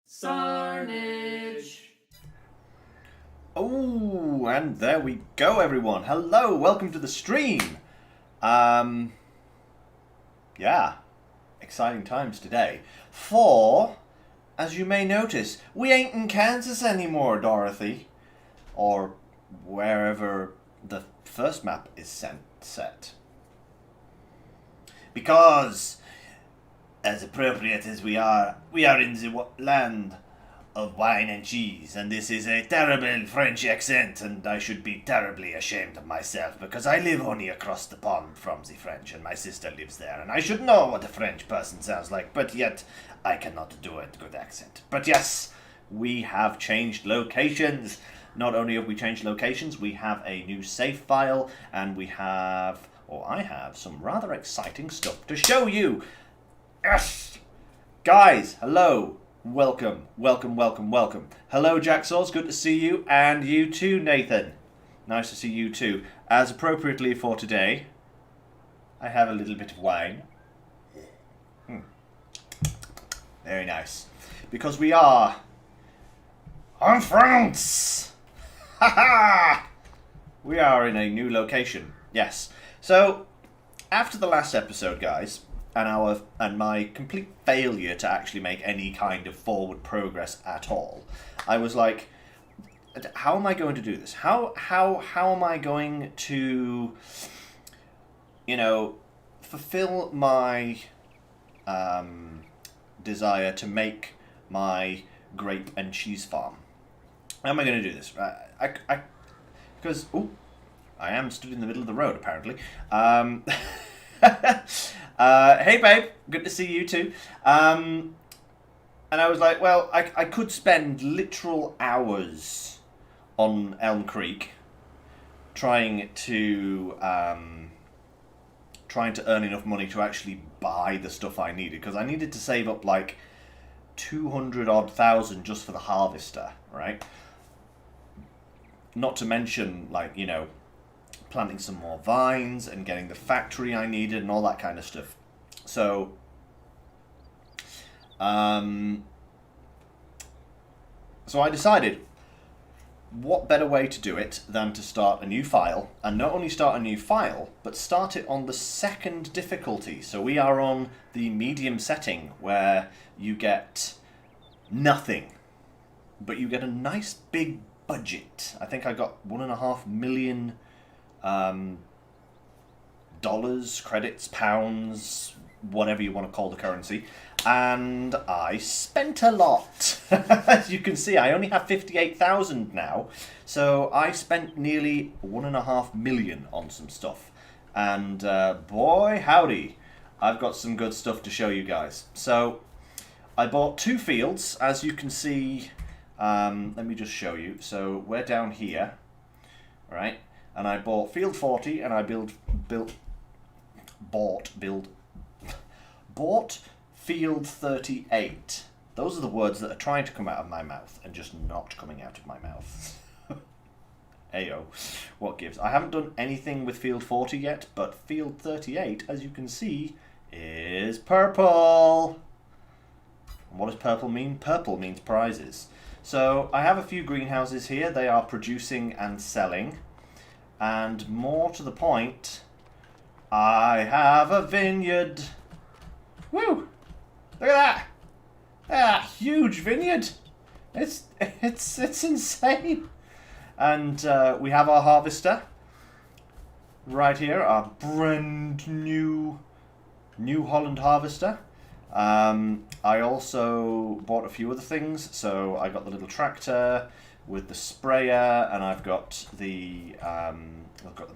Sarnage. Oh, and there we go, everyone. Hello, welcome to the stream. Yeah, exciting times today. For, as you may notice, we ain't in Kansas anymore, Dorothy. Or wherever the first map is set. Because, as appropriate as we are in the land of wine and cheese, and this is a terrible French accent, and I should be terribly ashamed of myself, because I live only across the pond from the French, and my sister lives there, and I should know what a French person sounds like, but yet I cannot do a good accent. But yes, we have changed locations. Not only have we changed locations, we have a new save file, and we have, or I have, some rather exciting stuff to show you. Yes! Guys, hello. Welcome. Hello, Jacksaws. Good to see you. And you too, Nathan. Nice to see you too. As appropriately for today, I have a little bit of wine. Very nice. Because we are on France. Ha ha! We are in a new location. Yes. So, after the last episode, guys, and my complete failure to actually make any kind of forward progress at all, I was like, how am I going to do this? How am I going to, fulfill my desire to make my grape and cheese farm? How am I going to do this? Because I am stood in the middle of the road, apparently. Hey babe, good to see you too. And I was like, well, I could spend literal hours on Elm Creek trying to earn enough money to actually buy the stuff I needed, because I needed to save up like 200,000 just for the harvester, right? Not to mention, planting some more vines and getting the factory I needed and all that kind of stuff. So, so I decided, what better way to do it than to start a new file, and not only start a new file, but start it on the second difficulty. So we are on the medium setting, where you get nothing, but you get a nice big budget. I think I got $1.5 million dollars, credits, pounds, whatever you want to call the currency, and I spent a lot. As you can see, I only have 58,000 now, so I spent nearly $1.5 million on some stuff, and boy howdy, I've got some good stuff to show you guys. So I bought 2 fields, as you can see. Let me just show you. So we're down here, right? And I bought field 40, and I bought field 38. Those are the words that are trying to come out of my mouth and just not coming out of my mouth. Ayo, what gives? I haven't done anything with field 40 yet, but field 38, as you can see, is purple. And what does purple mean? Purple means prizes. So I have a few greenhouses here. They are producing and selling. And more to the point, I have a vineyard. Woo! Look at that! Ah, huge vineyard. It's insane. And we have our harvester right here, our brand new New Holland harvester. I also bought a few other things. So I got the little tractor with the sprayer, and I've got the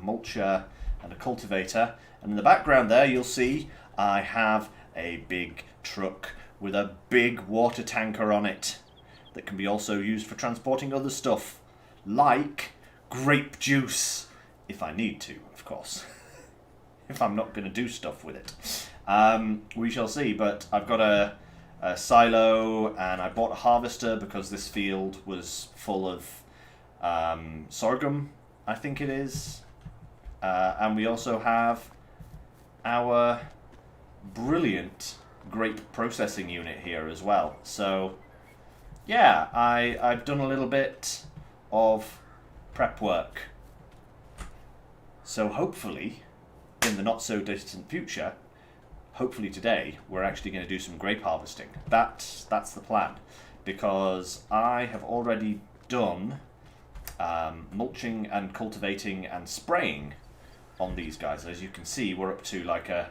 mulcher and a cultivator, and in the background there you'll see I have a big truck with a big water tanker on it that can be also used for transporting other stuff, like grape juice, if I need to, of course. If I'm not going to do stuff with it. We shall see, but I've got a silo, and I bought a harvester because this field was full of sorghum, I think it is. And we also have our brilliant grape processing unit here as well. So yeah, I've done a little bit of prep work. So hopefully, in the not so distant future, hopefully today, we're actually going to do some grape harvesting. That's the plan, because I have already done mulching and cultivating and spraying on these guys. As you can see, we're up to like a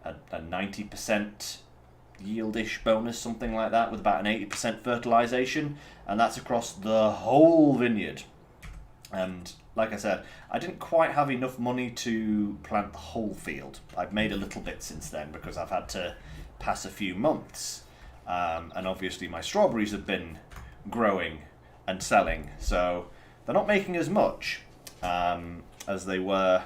90% yieldish bonus, something like that, with about an 80% fertilization, and that's across the whole vineyard. And like I said, I didn't quite have enough money to plant the whole field. I've made a little bit since then because I've had to pass a few months, and obviously my strawberries have been growing and selling, so they're not making as much as they were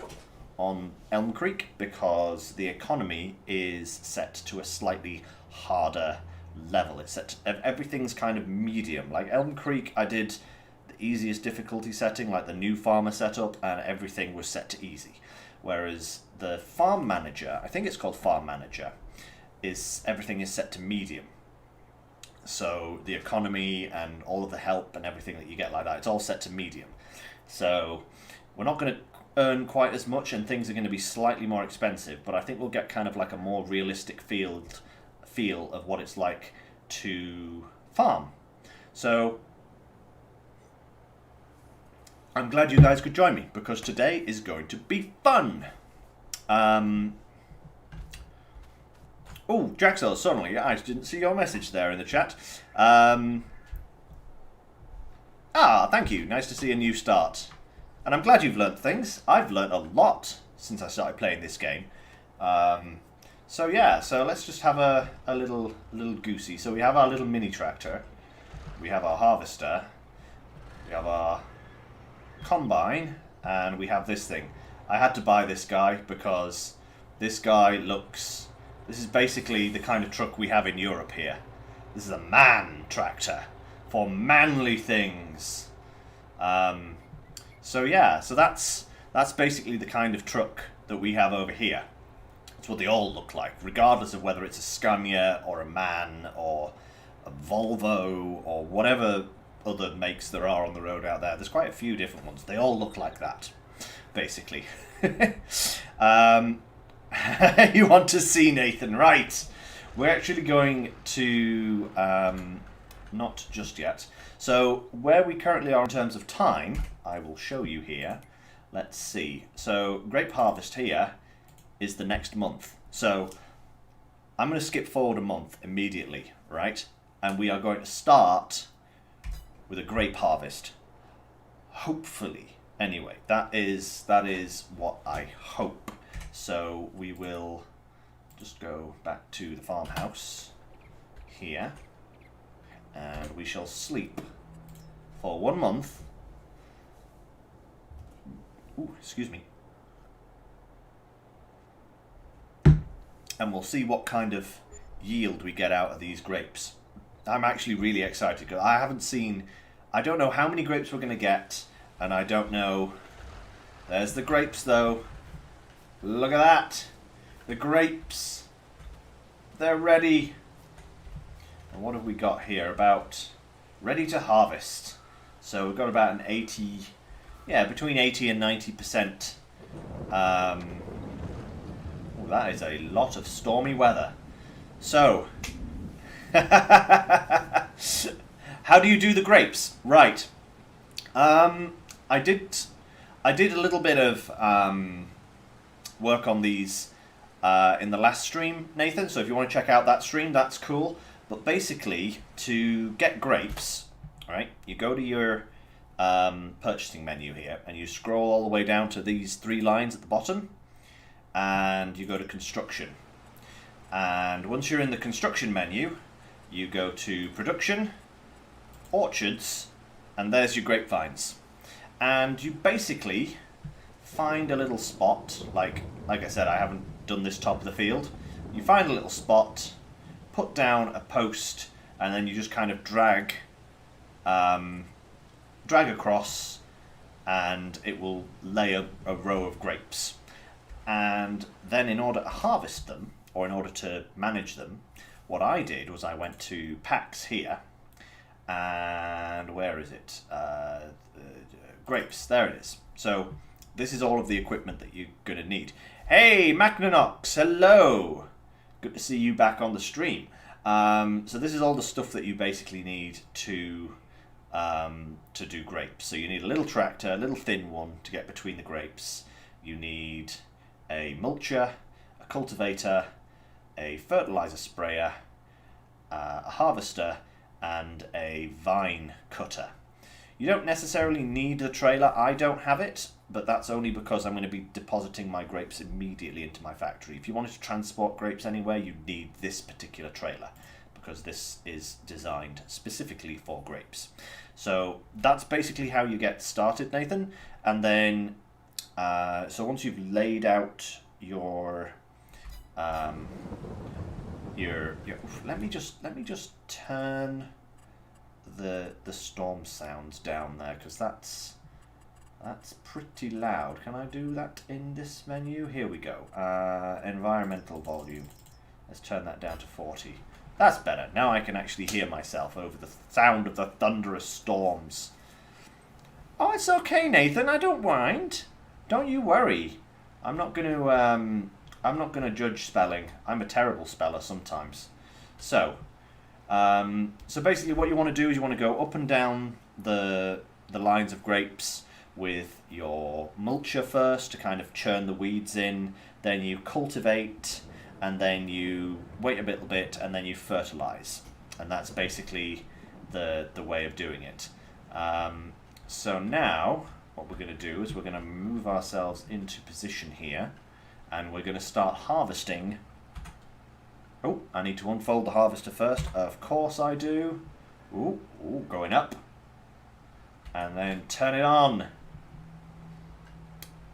on Elm Creek, because the economy is set to a slightly harder level. It's set to, everything's kind of medium. Like Elm Creek, I did the easiest difficulty setting, like the new farmer setup, and everything was set to easy. Whereas the farm manager, I think it's called farm manager, is everything is set to medium. So the economy and all of the help and everything that you get like that, it's all set to medium. So we're not going to earn quite as much, and things are going to be slightly more expensive, but I think we'll get kind of like a more realistic feel of what it's like to farm. So I'm glad you guys could join me, because today is going to be fun. Oh, Jaxel, suddenly, I didn't see your message there in the chat. Thank you. Nice to see a new start. And I'm glad you've learnt things. I've learnt a lot since I started playing this game. So yeah, so let's just have a little goosey. So we have our little mini tractor. We have our harvester. We have our combine. And we have this thing. I had to buy this guy because this guy looks... This is basically the kind of truck we have in Europe here. This is a man tractor for manly things. So yeah, so that's basically the kind of truck that we have over here. That's what they all look like, regardless of whether it's a Scania or a MAN or a Volvo or whatever other makes there are on the road out there. There's quite a few different ones. They all look like that, basically. You want to see, Nathan, right? We're actually going to, not just yet. So where we currently are in terms of time, I will show you here. Let's see. So Grape Harvest here is the next month. So I'm going to skip forward a month immediately, right? And we are going to start with a Grape Harvest. Hopefully. Anyway, that is what I hope. So we will just go back to the farmhouse here, and we shall sleep for 1 month. Ooh, excuse me. And we'll see what kind of yield we get out of these grapes. I'm actually really excited, because I don't know how many grapes we're going to get, and I don't know... There's the grapes, though. Look at that. The grapes. They're ready. And what have we got here? About ready to harvest. So we've got about an 80... Yeah, between 80 and 90%. That is a lot of stormy weather. So, how do you do the grapes? Right. I did a little bit of work on these in the last stream, Nathan. So if you want to check out that stream, that's cool. But basically, to get grapes, right, you go to your purchasing menu here, and you scroll all the way down to these 3 lines at the bottom, and you go to construction. And once you're in the construction menu, you go to production, orchards, and there's your grapevines. And you basically find a little spot, like I said, I haven't done this top of the field. You find a little spot, put down a post, and then you just kind of drag across, and it will lay a row of grapes. And then in order to harvest them, or in order to manage them, what I did was I went to packs here, And where is it? Grapes. There it is. So this is all of the equipment that you're going to need. Hey, Macnonox, hello. Good to see you back on the stream. So this is all the stuff that you basically need to do grapes. So you need a little tractor, a little thin one to get between the grapes. You need a mulcher, a cultivator, a fertilizer sprayer, a harvester, and a vine cutter. You don't necessarily need the trailer. I don't have it, but that's only because I'm going to be depositing my grapes immediately into my factory. If you wanted to transport grapes anywhere, you need this particular trailer because this is designed specifically for grapes. So that's basically how you get started, Nathan. And then, so once you've laid out your let me just turn the storm sounds down there, because that's pretty loud. Can I do that in this menu? Here we go. Environmental volume. Let's turn that down to 40. That's better. Now I can actually hear myself over the sound of the thunderous storms. Oh, it's okay, Nathan. I don't mind. Don't you worry. I'm not gonna judge spelling. I'm a terrible speller sometimes. So basically what you want to do is you want to go up and down the lines of grapes with your mulcher first to kind of churn the weeds in, then you cultivate, and then you wait a little bit, and then you fertilize. And that's basically the way of doing it. So now what we're going to do is we're going to move ourselves into position here, and we're going to start harvesting. Oh, I need to unfold the harvester first. Of course I do. Ooh, going up. And then turn it on.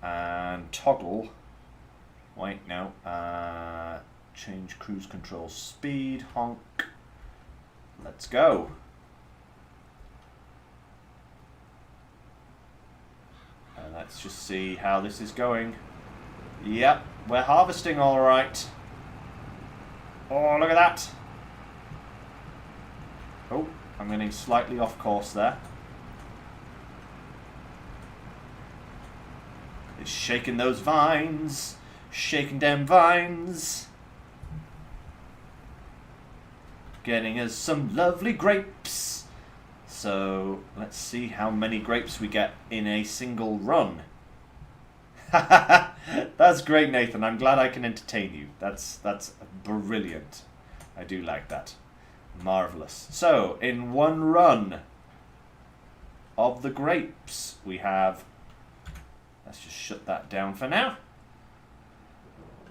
And toggle. Wait, no. Change cruise control speed. Honk. Let's go. And let's just see how this is going. Yep, we're harvesting all right. Oh, look at that. Oh, I'm getting slightly off course there. It's shaking those vines. Shaking them vines. Getting us some lovely grapes. So, let's see how many grapes we get in a single run. That's great, Nathan. I'm glad I can entertain you. That's brilliant. I do like that. Marvelous. So, in one run of the grapes, we have... Let's just shut that down for now.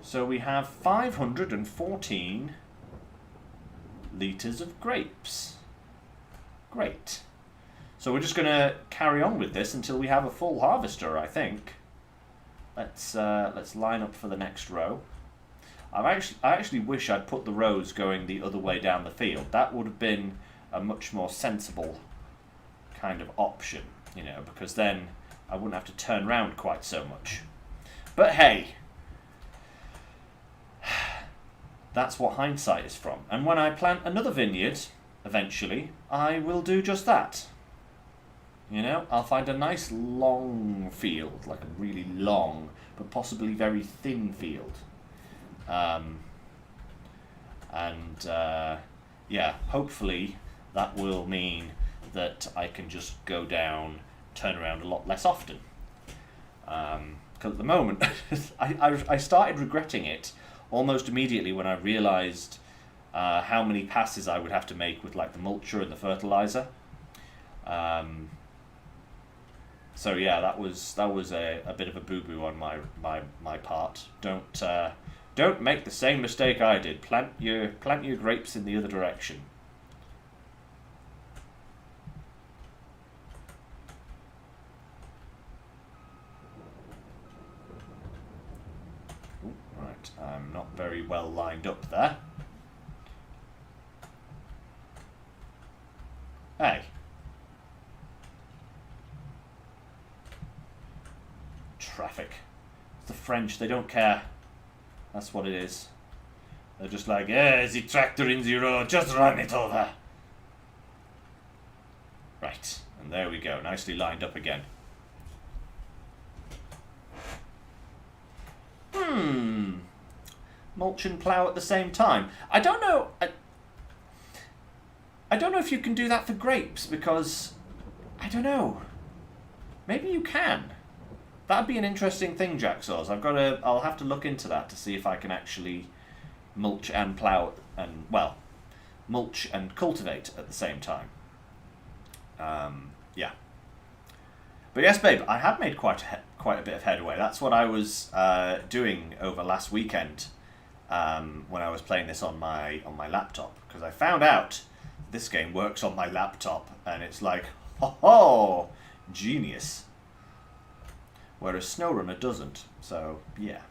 So we have 514 litres of grapes. Great. So we're just going to carry on with this until we have a full harvester, I think. Let's line up for the next row. I actually wish I'd put the rows going the other way down the field. That would have been a much more sensible kind of option, you know, because then I wouldn't have to turn around quite so much. But hey, that's what hindsight is from. And when I plant another vineyard, eventually, I will do just that. You know, I'll find a nice long field, like a really long, but possibly very thin field. Yeah, hopefully that will mean that I can just go down, turn around a lot less often. Because at the moment, I started regretting it almost immediately when I realised how many passes I would have to make with like the mulcher and the fertilizer. So yeah, that was a bit of a boo-boo on my part. Don't make the same mistake I did. Plant your grapes in the other direction. Ooh, right, I'm not very well lined up there. Hey. Traffic. It's the French, they don't care. That's what it is. They're just like, the tractor in the road, just run it over. Right, and there we go, nicely lined up again. Mulch and plough at the same time. I don't know. I don't know if you can do that for grapes, because I don't know. Maybe you can. That'd be an interesting thing, Jacksaws. I'll have to look into that to see if I can actually mulch and plough and, well, mulch and cultivate at the same time. Yeah. But yes, babe, I have made quite a bit of headway. That's what I was doing over last weekend when I was playing this on my laptop, because I found out this game works on my laptop, and it's like, ho, genius. Whereas SnowRunner doesn't. So yeah.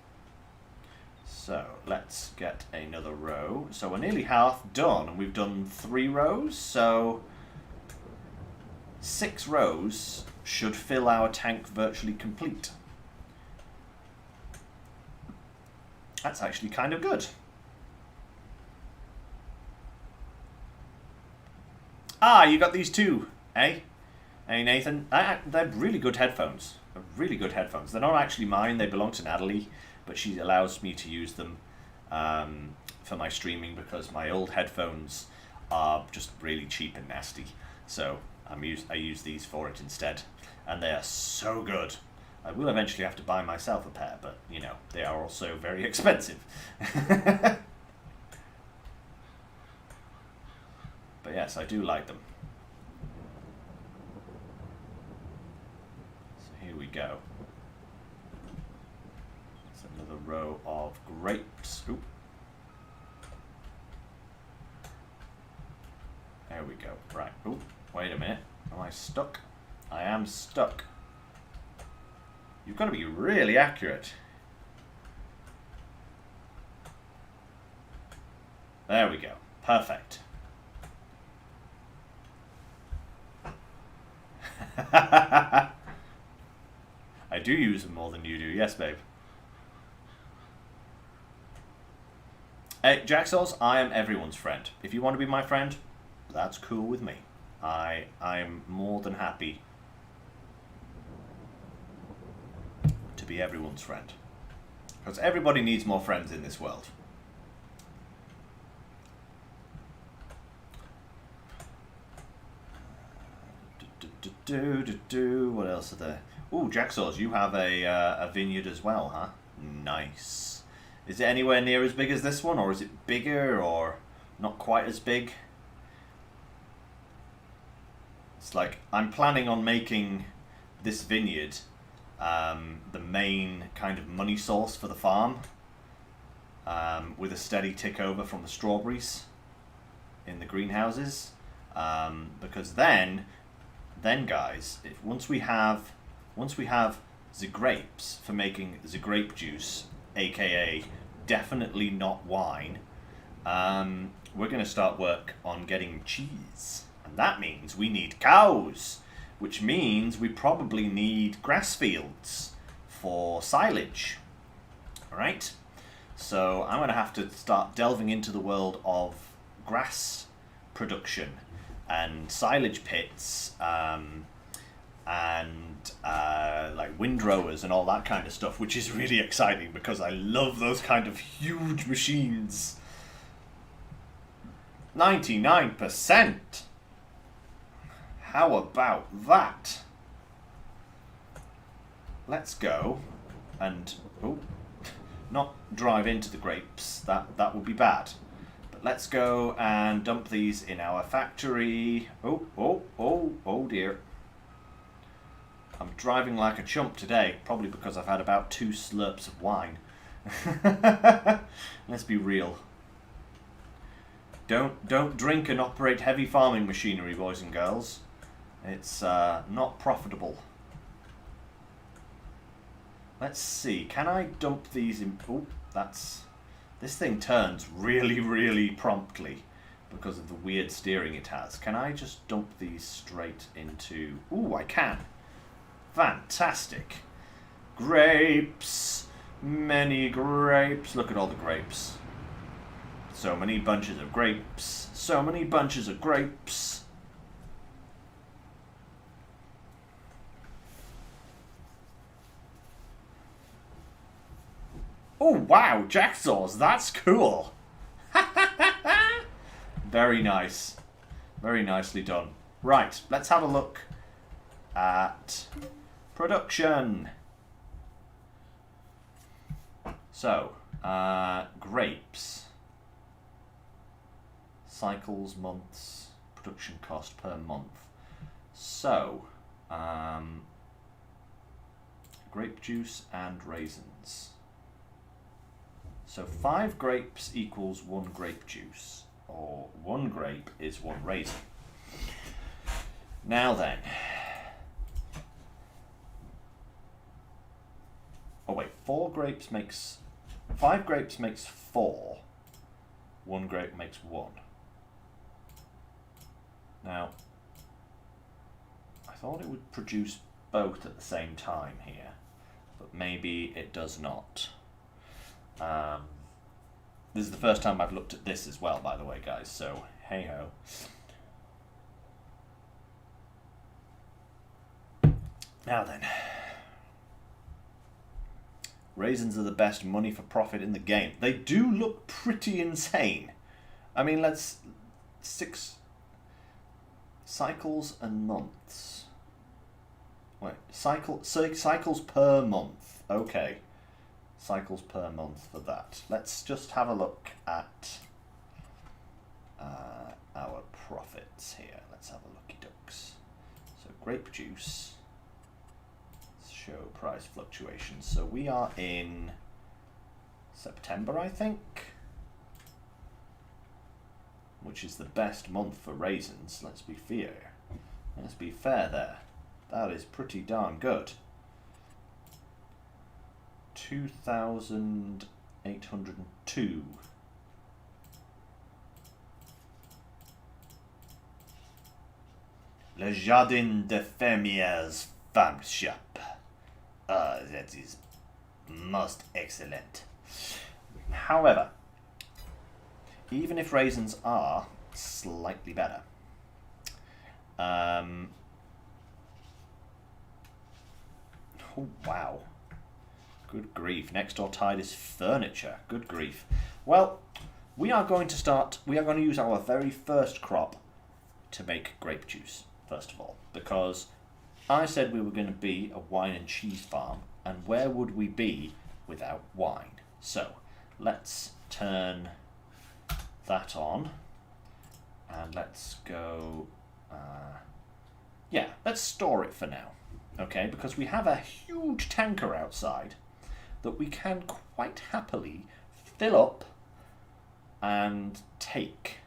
So let's get another row. So we're nearly half done, and we've done 3 rows. So 6 rows should fill our tank virtually complete. That's actually kind of good. Ah, you got these too, eh? Hey, Nathan. They're really good headphones. They're really good headphones. They're not actually mine. They belong to Natalie, but she allows me to use them for my streaming because my old headphones are just really cheap and nasty. So I use these for it instead, and they are so good. I will eventually have to buy myself a pair, but you know, they are also very expensive. But yes, I do like them. So here we go. It's another row of grapes. Oop. There we go. Right. Oop. Wait a minute. Am I stuck? I am stuck. You've got to be really accurate. There we go. Perfect. I do use them more than you do. Yes, babe. Hey, Jacksaws, I am everyone's friend. If you want to be my friend, that's cool with me. I'm more than happy to be everyone's friend. Because everybody needs more friends in this world. What else are there? Ooh, Jacksaws, you have a vineyard as well, huh? Nice. Is it anywhere near as big as this one, or is it bigger, or not quite as big? It's like, I'm planning on making this vineyard the main kind of money source for the farm, with a steady tick over from the strawberries in the greenhouses, because then guys, once we have the grapes for making the grape juice, aka definitely not wine, we're going to start work on getting cheese, and that means we need cows, which means we probably need grass fields for silage. Alright, so I'm going to have to start delving into the world of grass production and silage pits, and like windrowers and all that kind of stuff, which is really exciting because I love those kind of huge machines. 99%. How about that? Let's go and not drive into the grapes. That would be bad. But let's go and dump these in our factory. Oh dear. I'm driving like a chump today, probably because I've had about 2 slurps of wine. Let's be real. Don't drink and operate heavy farming machinery, boys and girls. It's not profitable. Let's see. Can I dump these in? Oh, this thing turns really, really promptly because of the weird steering it has. Can I just dump these straight into? Ooh, I can. Fantastic. Grapes. Many grapes. Look at all the grapes. So many bunches of grapes. So many bunches of grapes. wow, jacksaws, that's cool. Very nice. Very nicely done. Right, let's have a look at production. So, grapes. Cycles, months, production cost per month. So, grape juice and raisins. So 5 grapes equals 1 grape juice, or 1 grape is 1 raisin. Now then. Oh wait, 5 grapes makes 4. 1 grape makes 1. Now, I thought it would produce both at the same time here, but maybe it does not. This is the first time I've looked at this as well, by the way, guys, so hey-ho. Now then. Raisins are the best money for profit in the game. They do look pretty insane. I mean, 6 cycles and months. Wait, cycles per month. Okay. Cycles per month for that. Let's just have a look at our profits here. Let's have a looky ducks. So grape juice. Show price fluctuations. So we are in September, I think, which is the best month for raisins. Let's be fair. Let's be fair there. That is pretty darn good. 2,802. Le Jardin de Fermiers Farm Shop. That is most excellent. However, even if raisins are slightly better, oh wow. Good grief. Next door tide is furniture. Good grief. Well, we are going to use our very first crop to make grape juice, first of all, because I said we were going to be a wine and cheese farm, and where would we be without wine? So, let's turn that on, and let's go, let's store it for now, okay, because we have a huge tanker outside that we can quite happily fill up and take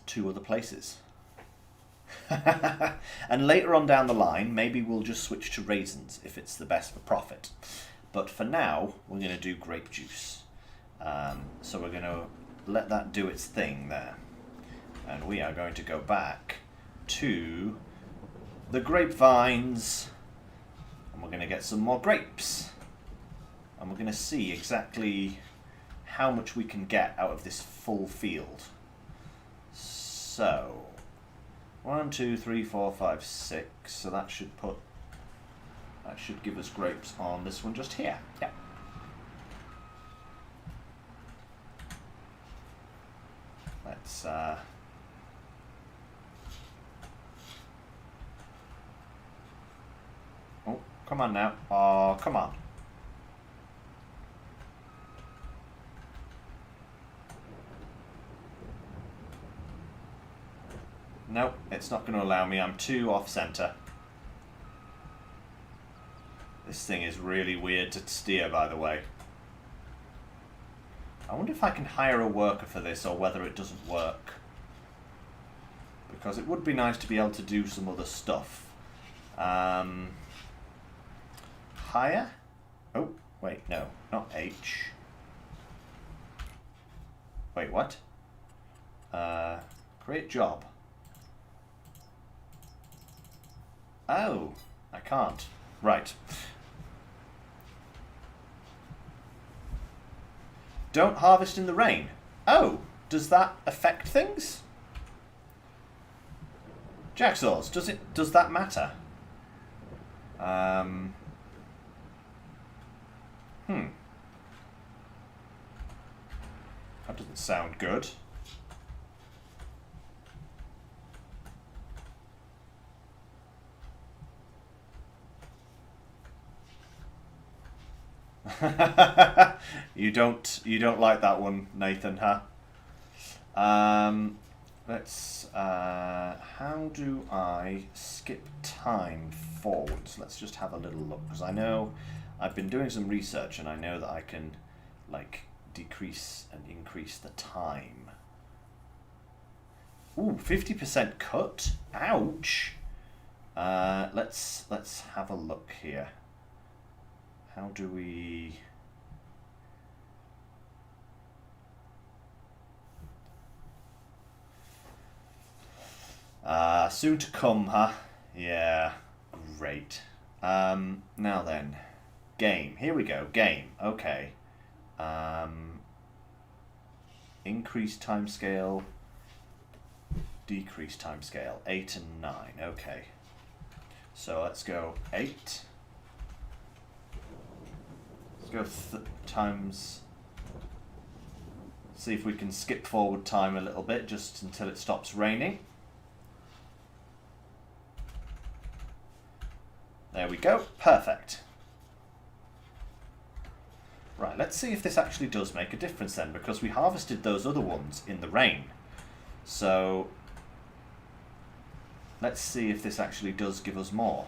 to other places. And later on down the line, maybe we'll just switch to raisins if it's the best for profit. But for now, we're going to do grape juice. So we're going to let that do its thing there. And we are going to go back to the grapevines. And we're going to get some more grapes. And we're going to see exactly how much we can get out of this full field. So 1, 2, 3, 4, 5, 6. So that should give us grapes on this one just here. Yeah. Let's oh, come on now. Oh, come on. Nope, it's not going to allow me. I'm too off-center. This thing is really weird to steer, by the way. I wonder if I can hire a worker for this or whether it doesn't work. Because it would be nice to be able to do some other stuff. Hire? Oh, wait, no, not H. Wait, what? Create job. Oh, I can't. Right. Don't harvest in the rain. Oh, does that affect things? Jacksaws, does that matter? That doesn't sound good. You don't like that one, Nathan, huh? Let's how do I skip time forwards? Let's just have a little look, because I know I've been doing some research and I know that I can like decrease and increase the time. Ooh, 50% cut. Ouch. Let's have a look here. How do we... soon to come, huh? Yeah, great. Now then, game. Here we go, game. Okay. Increase timescale, decrease timescale, 8 and 9. Okay. So let's go 8. Let's go times. See if we can skip forward time a little bit just until it stops raining. There we go. Perfect. Right, let's see if this actually does make a difference then, because we harvested those other ones in the rain. So let's see if this actually does give us more.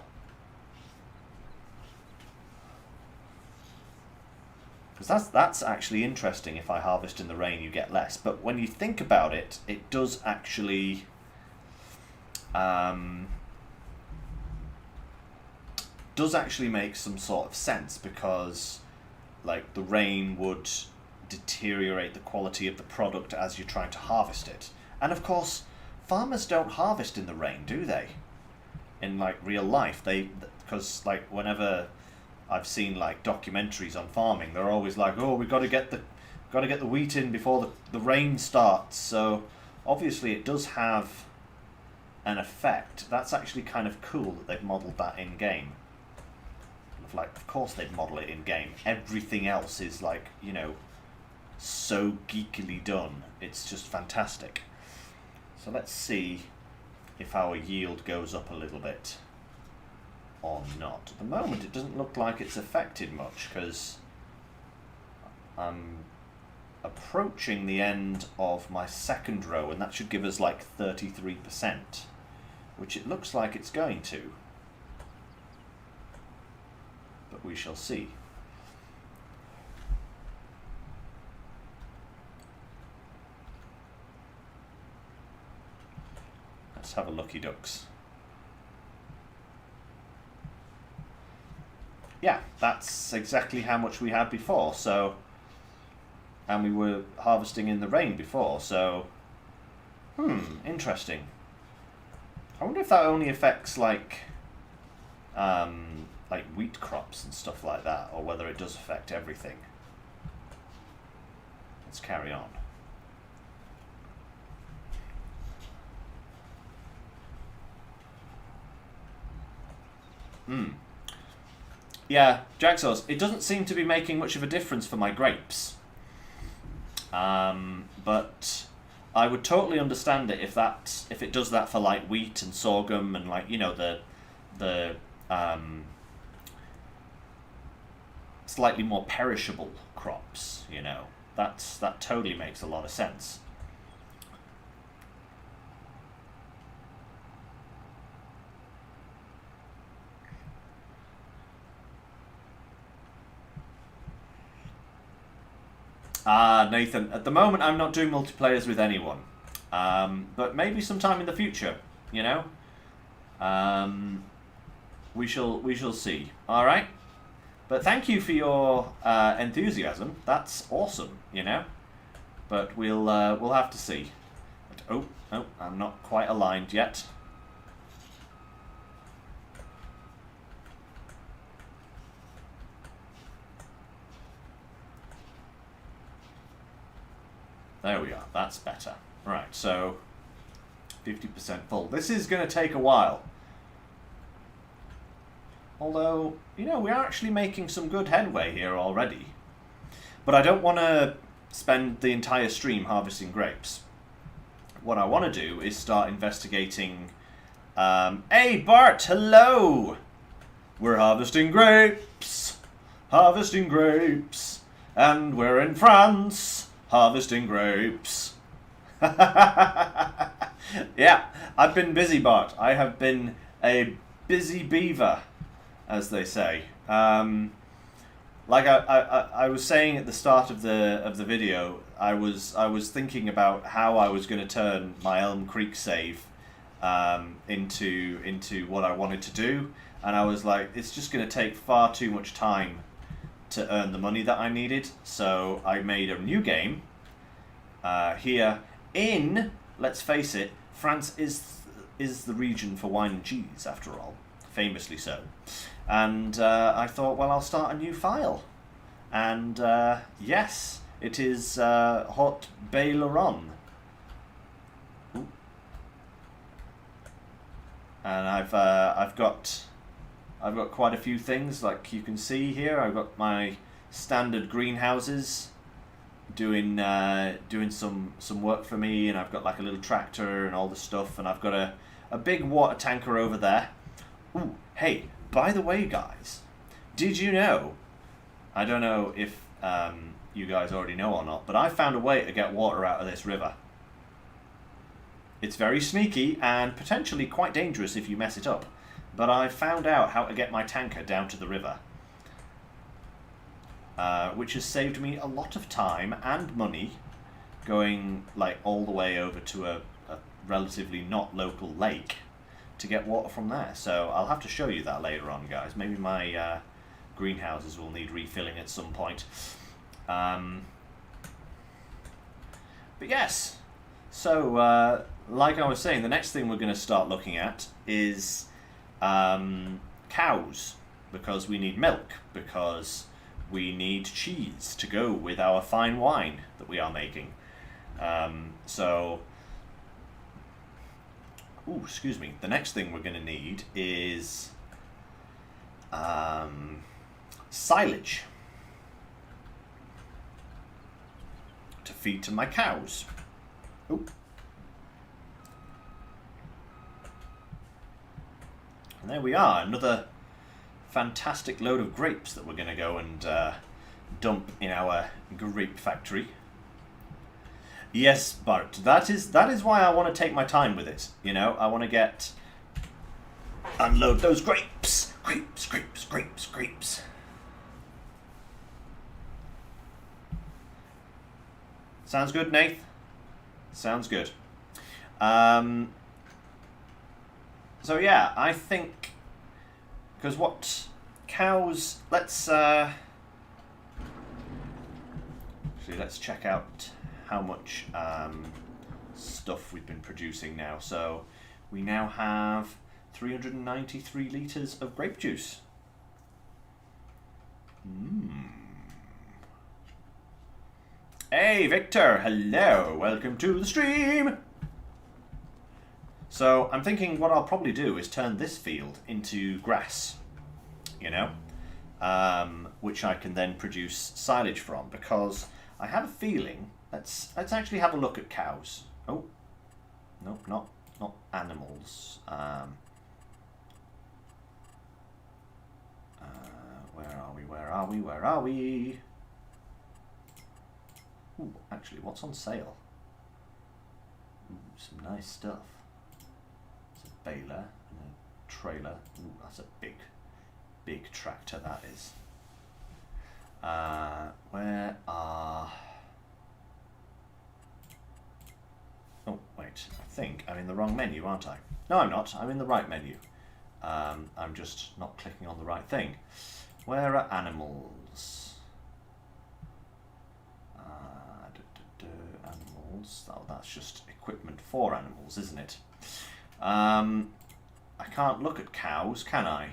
Because that's actually interesting. If I harvest in the rain, you get less. But when you think about it, it does actually... make some sort of sense, because like the rain would deteriorate the quality of the product as you're trying to harvest it. And of course, farmers don't harvest in the rain, do they? In like real life, because like whenever I've seen like documentaries on farming, they're always like, oh, we've got to get the wheat in before the rain starts. So obviously it does have an effect. That's actually kind of cool that they've modelled that in game. Like, of course they'd model it in game. Everything else is like, you know, so geekily done. It's just fantastic. So let's see if our yield goes up a little bit or not. At the moment it doesn't look like it's affected much, because I'm approaching the end of my second row, and that should give us like 33%, which it looks like it's going to. But we shall see. Let's have a lucky ducks. Yeah, that's exactly how much we had before. So, and we were harvesting in the rain before. So, interesting. I wonder if that only affects like wheat crops and stuff like that, or whether it does affect everything. Let's carry on. Yeah, Jagsaws, it doesn't seem to be making much of a difference for my grapes. But I would totally understand it if it does that for like wheat and sorghum and like, you know, the slightly more perishable crops, you know. That totally makes a lot of sense. Nathan, at the moment I'm not doing multiplayers with anyone. But maybe sometime in the future, you know. We shall see. All right. But thank you for your enthusiasm. That's awesome, you know. But we'll have to see. But, oh, I'm not quite aligned yet. There we are. That's better. Right. So 50% full. This is going to take a while. Although, you know, we are actually making some good headway here already. But I don't want to spend the entire stream harvesting grapes. What I want to do is start investigating... hey, Bart, hello! We're harvesting grapes! Harvesting grapes! And we're in France! Harvesting grapes! Yeah, I've been busy, Bart. I have been a busy beaver, as they say. Like I was saying at the start of the video, I was thinking about how I was going to turn my Elm Creek save into what I wanted to do, and I was like, it's just going to take far too much time to earn the money that I needed. So I made a new game here in, let's face it, France is the region for wine and cheese, after all, famously so. And I thought, well, I'll start a new file. And yes, it is Hot Baileron. And I've got quite a few things, like you can see here. I've got my standard greenhouses doing some work for me, and I've got like a little tractor and all the stuff, and I've got a big water tanker over there. Ooh, hey, by the way, guys, did you know, I don't know if you guys already know or not, but I found a way to get water out of this river. It's very sneaky and potentially quite dangerous if you mess it up, but I found out how to get my tanker down to the river, which has saved me a lot of time and money going like all the way over to a relatively not local lake to get water from there. So I'll have to show you that later on, guys. Maybe my greenhouses will need refilling at some point. But yes, so like I was saying, the next thing we're going to start looking at is cows, because we need milk, because we need cheese to go with our fine wine that we are making. Ooh, excuse me. The next thing we're going to need is silage to feed to my cows. Ooh. And there we are, another fantastic load of grapes that we're going to go and dump in our grape factory. Yes, Bart, that is why I want to take my time with it. You know, I want to unload those grapes. Grapes, grapes, grapes, grapes. Sounds good, Nath? Sounds good. So yeah, I think, because what cows, actually let's check out how much stuff we've been producing now. So we now have 393 litres of grape juice. Hey Victor, hello, welcome to the stream. So I'm thinking what I'll probably do is turn this field into grass, you know, which I can then produce silage from, because I have a feeling, let's actually have a look at cows. Oh, nope, not animals. Where are we? Ooh, actually, what's on sale? Ooh, some nice stuff. It's a baler and a trailer. Ooh, that's a big tractor, that is. Where are... Oh, wait. I think I'm in the wrong menu, aren't I? No, I'm not. I'm in the right menu. I'm just not clicking on the right thing. Where are animals? Animals. Oh, that's just equipment for animals, isn't it? I can't look at cows, can I?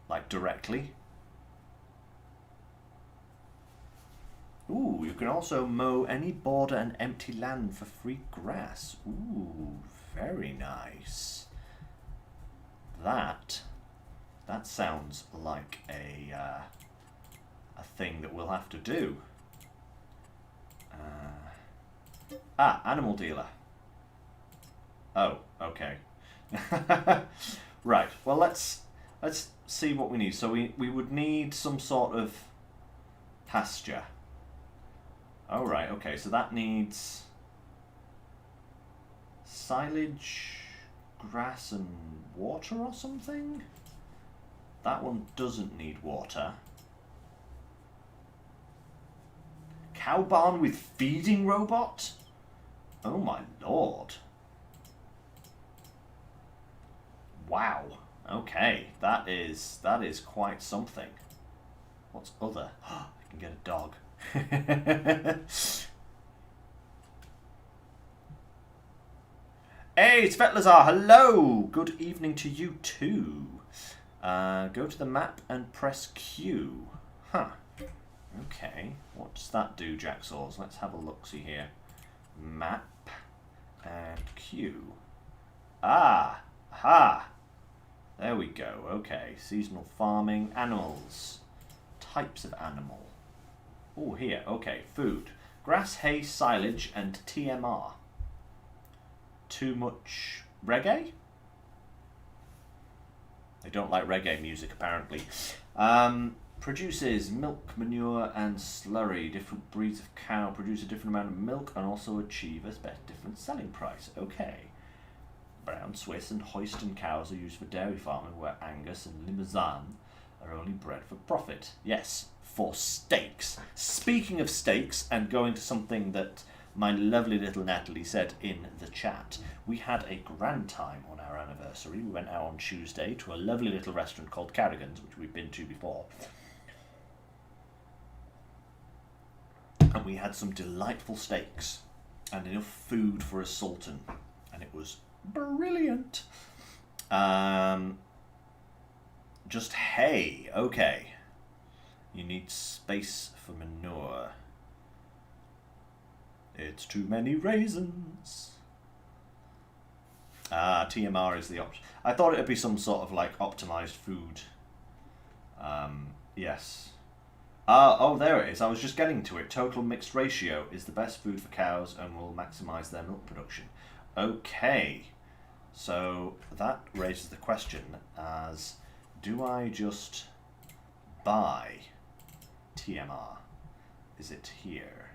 Like directly. Ooh, you can also mow any border and empty land for free grass. Ooh, very nice. That That sounds like a thing that we'll have to do. Animal dealer. Oh, okay. Right. Well, let's see what we need. So we would need some sort of pasture. Oh, right. Okay. So that needs silage, grass, and water or something. That one doesn't need water. Cow barn with feeding robot? Oh my lord. Wow. Okay, that is quite something. What's other? I can get a dog. Hey, Svetlazar, hello! Good evening to you too. Go to the map and press Q. Huh. Okay, what does that do, Jacksaws? Let's have a look-see here. Map and Q. Ah! Ha! There we go. Okay, seasonal farming, animals. Types of animal. Oh, here. Okay, food. Grass, hay, silage, and TMR. Too much reggae? They don't like reggae music, apparently. Produces milk, manure, and slurry. Different breeds of cow produce a different amount of milk and also achieve a different selling price. Okay. Brown, Swiss, and Holstein cows are used for dairy farming, where Angus and Limousin are only bred for profit. Yes, for steaks. Speaking of steaks, and going to something that my lovely little Natalie said in the chat, we had a grand time on our anniversary. We went out on Tuesday to a lovely little restaurant called Carrigan's, which we've been to before. And we had some delightful steaks and enough food for a sultan. And it was brilliant. Just hay. Okay. You need space for manure. It's too many raisins. TMR is the option. I thought it would be some sort of like optimized food. Yes. Oh, there it is. I was just getting to it. Total mixed ratio is the best food for cows and will maximize their milk production. Okay. So that raises the question as, do I just buy TMR? Is it here?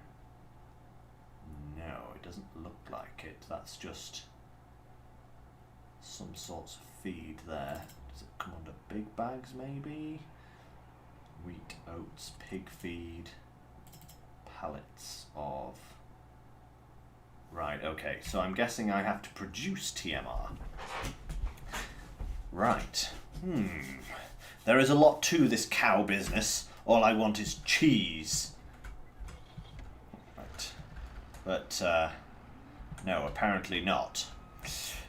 No, it doesn't look like it. That's just some sorts of feed there. Does it come under big bags maybe? Wheat, oats, pig feed, pallets of... Right, okay, so I'm guessing I have to produce TMR. Right. There is a lot to this cow business. All I want is cheese. Right. But, no, apparently not.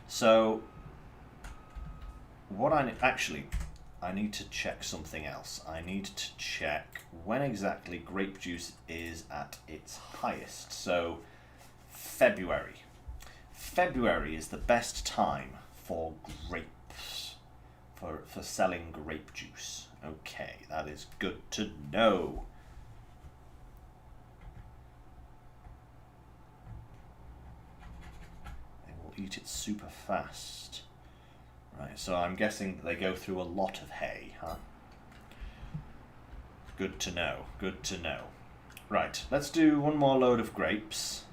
So, what I need to check something else. I need to check when exactly grape juice is at its highest. So, February. February is the best time for grapes, for selling grape juice. Okay, that is good to know. They will eat it super fast. Right, so I'm guessing that they go through a lot of hay, huh? Good to know, good to know. Right, let's do one more load of grapes.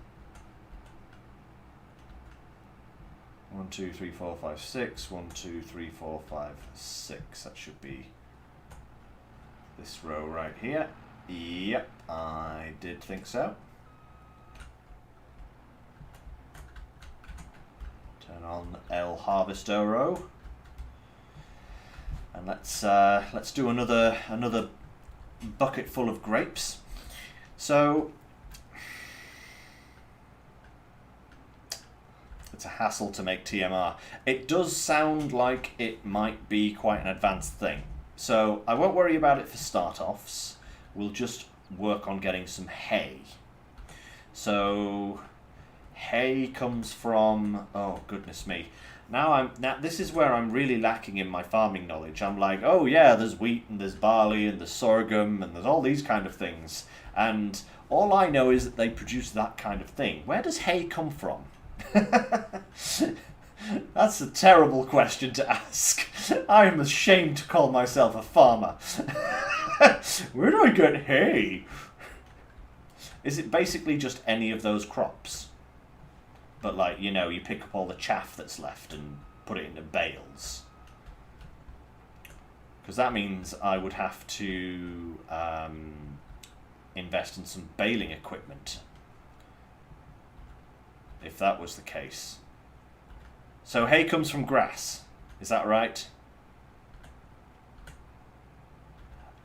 1, 2, 3, 4, 5, 6. 1, 2, 3, 4, 5, 6. That should be this row right here. Yep, I did think so. Turn on L Harvester row, and let's do another bucket full of grapes. So it's a hassle to make TMR. It does sound like it might be quite an advanced thing. So I won't worry about it for start-offs. We'll just work on getting some hay. So Hay comes from... Oh, goodness me. Now this is where I'm really lacking in my farming knowledge. I'm like, oh yeah, there's wheat and there's barley and there's sorghum and there's all these kind of things. And all I know is that they produce that kind of thing. Where does hay come from? That's a terrible question to ask. I am ashamed to call myself a farmer. Where do I get hay? Is it basically just any of those crops? But like, you know, you pick up all the chaff that's left and put it into bales. Because that means I would have to invest in some baling equipment. If that was the case. So hay comes from grass. Is that right?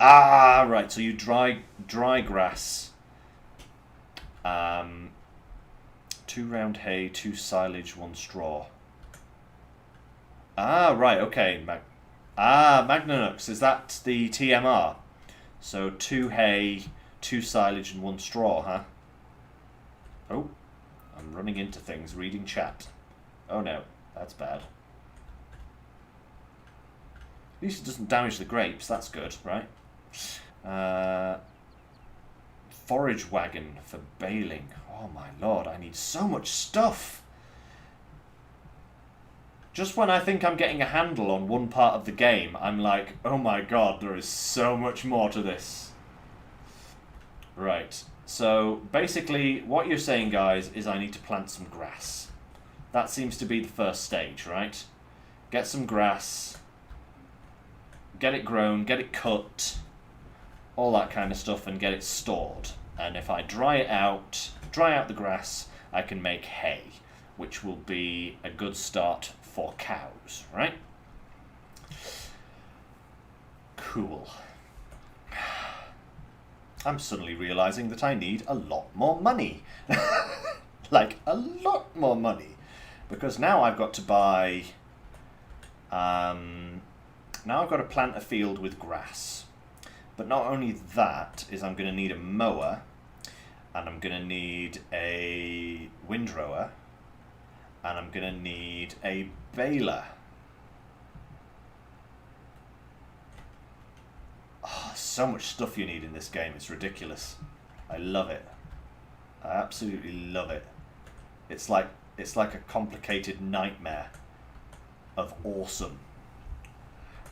Ah, right. So you dry grass. 2 round hay, 2 silage, 1 straw. Ah, right, okay. Magnanux, is that the TMR? So 2 hay, 2 silage, and 1 straw, huh? Oh, I'm running into things, reading chat. Oh no, that's bad. At least it doesn't damage the grapes, that's good, right? Forage wagon for baling. Oh my lord, I need so much stuff. Just when I think I'm getting a handle on one part of the game, I'm like, oh my god, there is so much more to this. Right, so basically what you're saying, guys, is I need to plant some grass. That seems to be the first stage, right? Get some grass, get it grown, get it cut, all that kind of stuff, and get it stored. And if I dry out the grass, I can make hay, which will be a good start for cows, right? Cool. I'm suddenly realizing that I need a lot more money. Like, a lot more money. Because now I've got to buy... now I've got to plant a field with grass. But not only that, is I'm going to need a mower, and I'm going to need a windrower, and I'm going to need a baler. Oh, so much stuff you need in this game, it's ridiculous. I love it. I absolutely love it. It's like a complicated nightmare of awesome.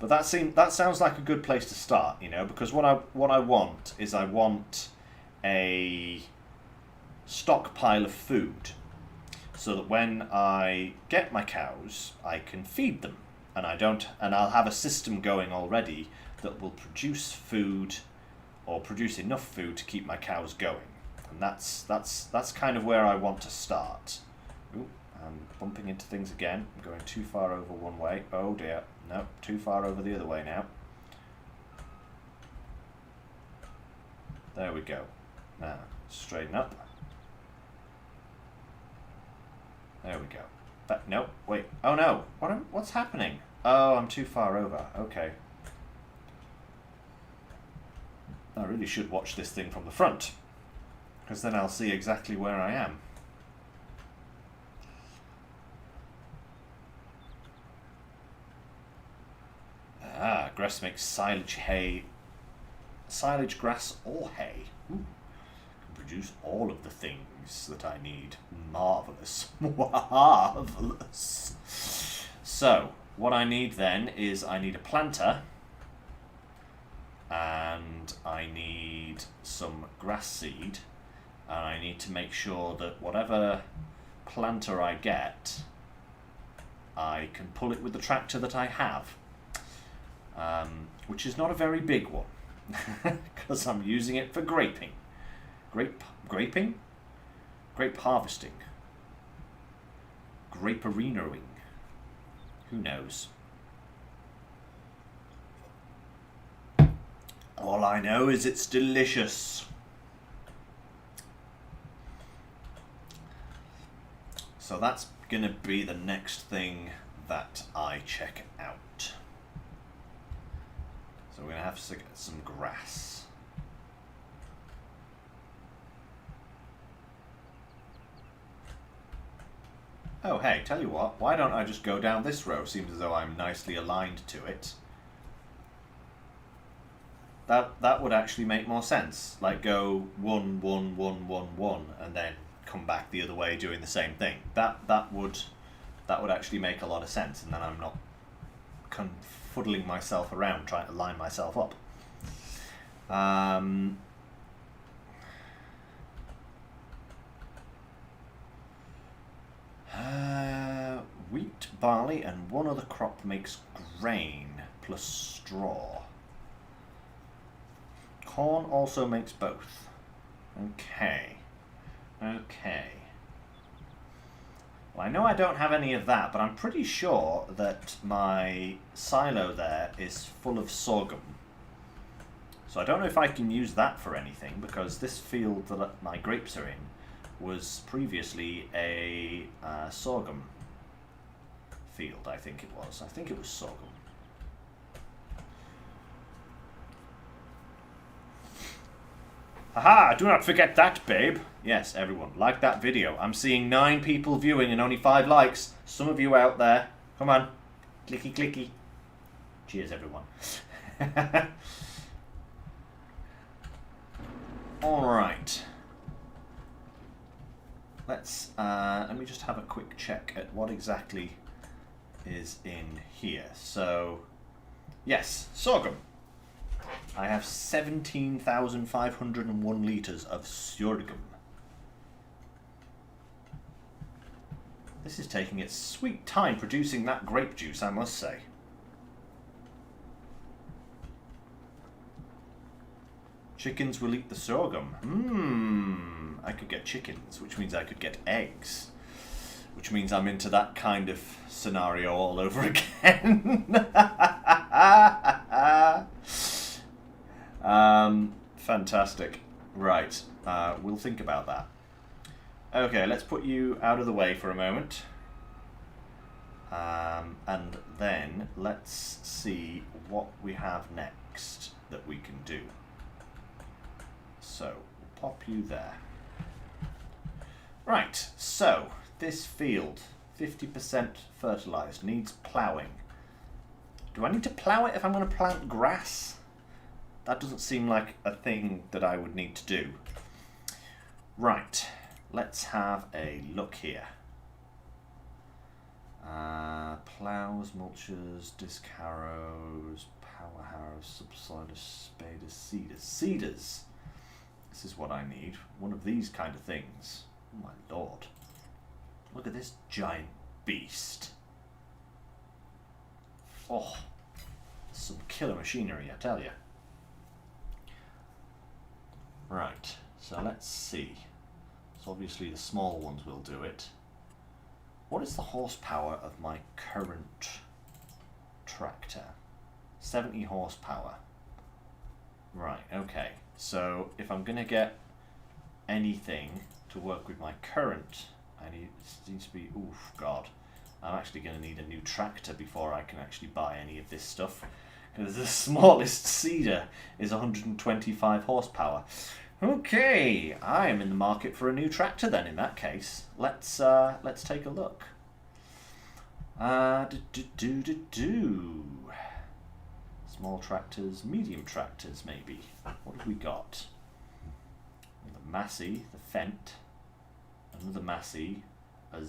But that sounds like a good place to start, you know, because what I want is I want a stockpile of food so that when I get my cows, I can feed them, and I'll have a system going already that will produce food, or produce enough food to keep my cows going, and that's kind of where I want to start. Ooh, I'm bumping into things again. I'm going too far over one way. Oh dear. No, too far over the other way now. There we go. Now, straighten up. There we go. No, wait. Oh no. What's happening? Oh, I'm too far over. Okay. I really should watch this thing from the front, because then I'll see exactly where I am. Ah, grass makes silage, hay, silage, grass, or hay. Ooh. Can produce all of the things that I need. Marvellous. Marvellous. So, what I need then is I need a planter, and I need some grass seed, and I need to make sure that whatever planter I get, I can pull it with the tractor that I have. Which is not a very big one, because I'm using it for graping. Graping? Grape harvesting. Grape-arenaing. Who knows? All I know is it's delicious. So that's going to be the next thing that I check out. So we're going to have to get some grass. Oh, hey, tell you what, why don't I just go down this row? Seems as though I'm nicely aligned to it. That would actually make more sense. Like go 1, 1, 1, 1, 1, and then come back the other way doing the same thing. That would actually make a lot of sense, and then I'm not confuddling myself around trying to line myself up. Wheat, barley, and one other crop makes grain plus straw. Corn also makes both. Okay. Okay. Well, I know I don't have any of that, but I'm pretty sure that my silo there is full of sorghum. So I don't know if I can use that for anything, because this field that my grapes are in was previously a sorghum field, I think it was. I think it was sorghum. Haha, do not forget that, babe. Yes, everyone, like that video. I'm seeing 9 people viewing and only 5 likes. Some of you out there, come on. Clicky, clicky. Cheers, everyone. Alright. Let me just have a quick check at what exactly is in here. So, yes, sorghum. I have 17,501 litres of sorghum. This is taking its sweet time producing that grape juice, I must say. Chickens will eat the sorghum. I could get chickens, which means I could get eggs. Which means I'm into that kind of scenario all over again. Fantastic. Right, we'll think about that. Okay, let's put you out of the way for a moment. And then let's see what we have next that we can do. So, we'll pop you there. Right, so this field, 50% fertilised, needs ploughing. Do I need to plough it if I'm going to plant grass? That doesn't seem like a thing that I would need to do. Right, let's have a look here. Ploughs, mulchers, disc harrows, power harrows, subsiders, spaders, seeders. Seeders! This is what I need. One of these kind of things. Oh my lord. Look at this giant beast. Oh, some killer machinery, I tell you. Right, so let's see. So obviously the small ones will do it. What is the horsepower of my current tractor? 70 horsepower. Right, okay. So if I'm going to get anything to work with my current, it needs to be, oof, God. I'm actually going to need a new tractor before I can actually buy any of this stuff. Because the smallest seeder is 125 horsepower. Okay, I am in the market for a new tractor then in that case. Let's take a look. Small tractors, medium tractors maybe. What have we got? The Massey, the Fent, another Massey, a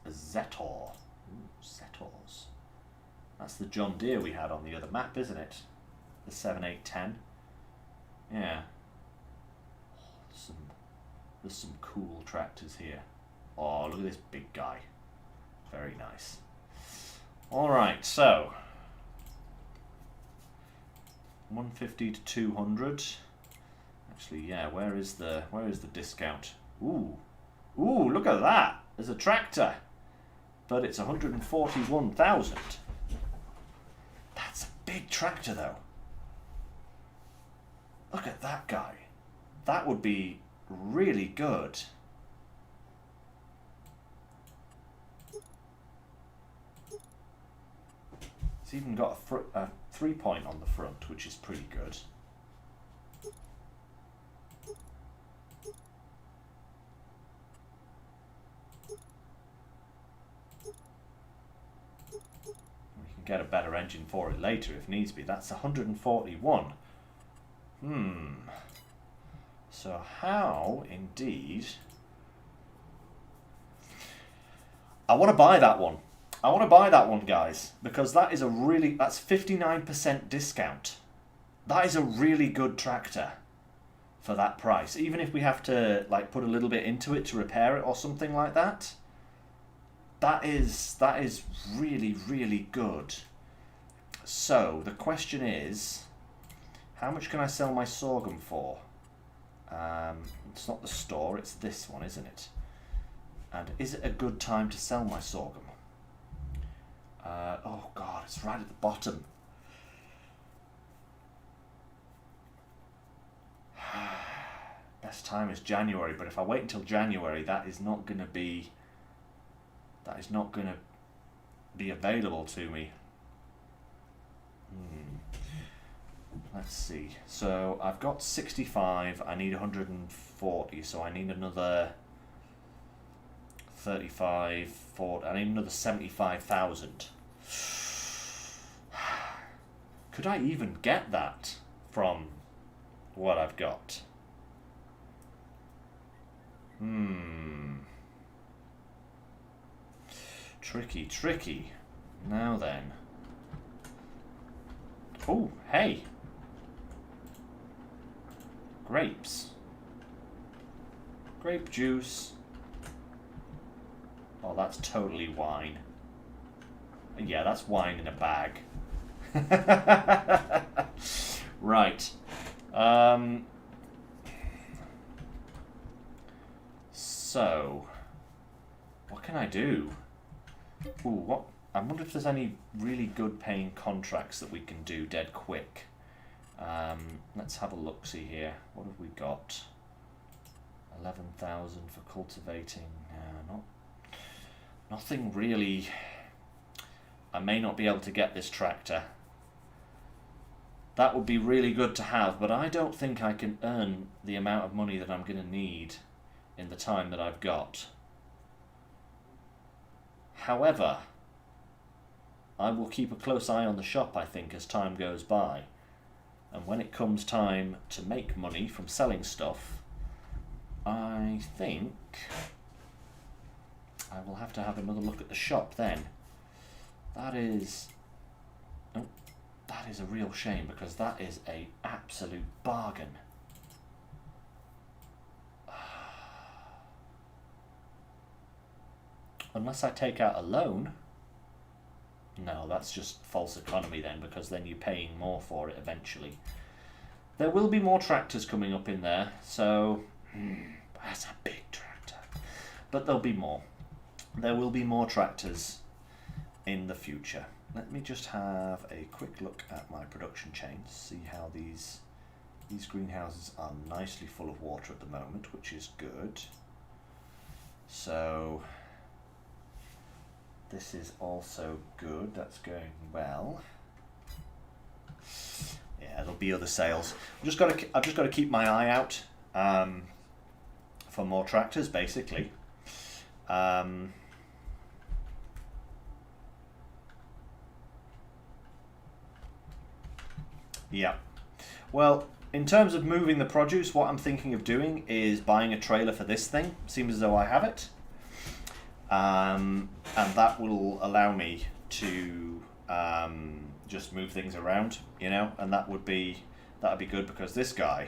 Zetor. Ooh, Zetors. That's the John Deere we had on the other map, isn't it? The 7810. Yeah. There's some cool tractors here. Oh, look at this big guy. Very nice. Alright, so 150 to 200. Actually, yeah, where is the discount? Ooh, look at that! There's a tractor, but it's 141,000. That's a big tractor, though. Look at that guy. That would be really good. It's even got a 3-point on the front, which is pretty good. get a better engine for it later if needs be. That's 141. So how, indeed... I want to buy that one. I want to buy that one, guys, because that is that's 59% discount. That is a really good tractor for that price. Even if we have to like put a little bit into it to repair it or something like that, that is really, really good. So the question is, how much can I sell my sorghum for? It's not the store, it's this one, isn't it? And is it a good time to sell my sorghum? Oh god, it's right at the bottom. Best time is January, but if I wait until January, that is not going to be available to me. Let's see. So I've got 65. I need 140. So I need another 35, 40. I need another 75,000. Could I even get that from what I've got? Tricky. Now then. Oh, hey. Grapes. Grape juice. Oh, that's totally wine. Yeah, that's wine in a bag. Right. So, what can I do? Ooh, what? I wonder if there's any really good paying contracts that we can do dead quick. Let's have a look-see here. What have we got? 11,000 for cultivating. Nothing really. I may not be able to get this tractor. That would be really good to have, but I don't think I can earn the amount of money that I'm going to need in the time that I've got. However, I will keep a close eye on the shop, I think, as time goes by. And when it comes time to make money from selling stuff, I think I will have to have another look at the shop then. That is a real shame, because that is an absolute bargain. Unless I take out a loan. No, that's just false economy then, because then you're paying more for it eventually. There will be more tractors coming up in there, so that's a big tractor. But there'll be more. There will be more tractors in the future. Let me just have a quick look at my production chain to see how these greenhouses are nicely full of water at the moment, which is good. So this is also good. That's going well. Yeah, there'll be other sales. I've just got to keep my eye out for more tractors, basically. Yeah. Well, in terms of moving the produce, what I'm thinking of doing is buying a trailer for this thing. Seems as though I have it. And that will allow me to just move things around, you know, and that'd be good, because this guy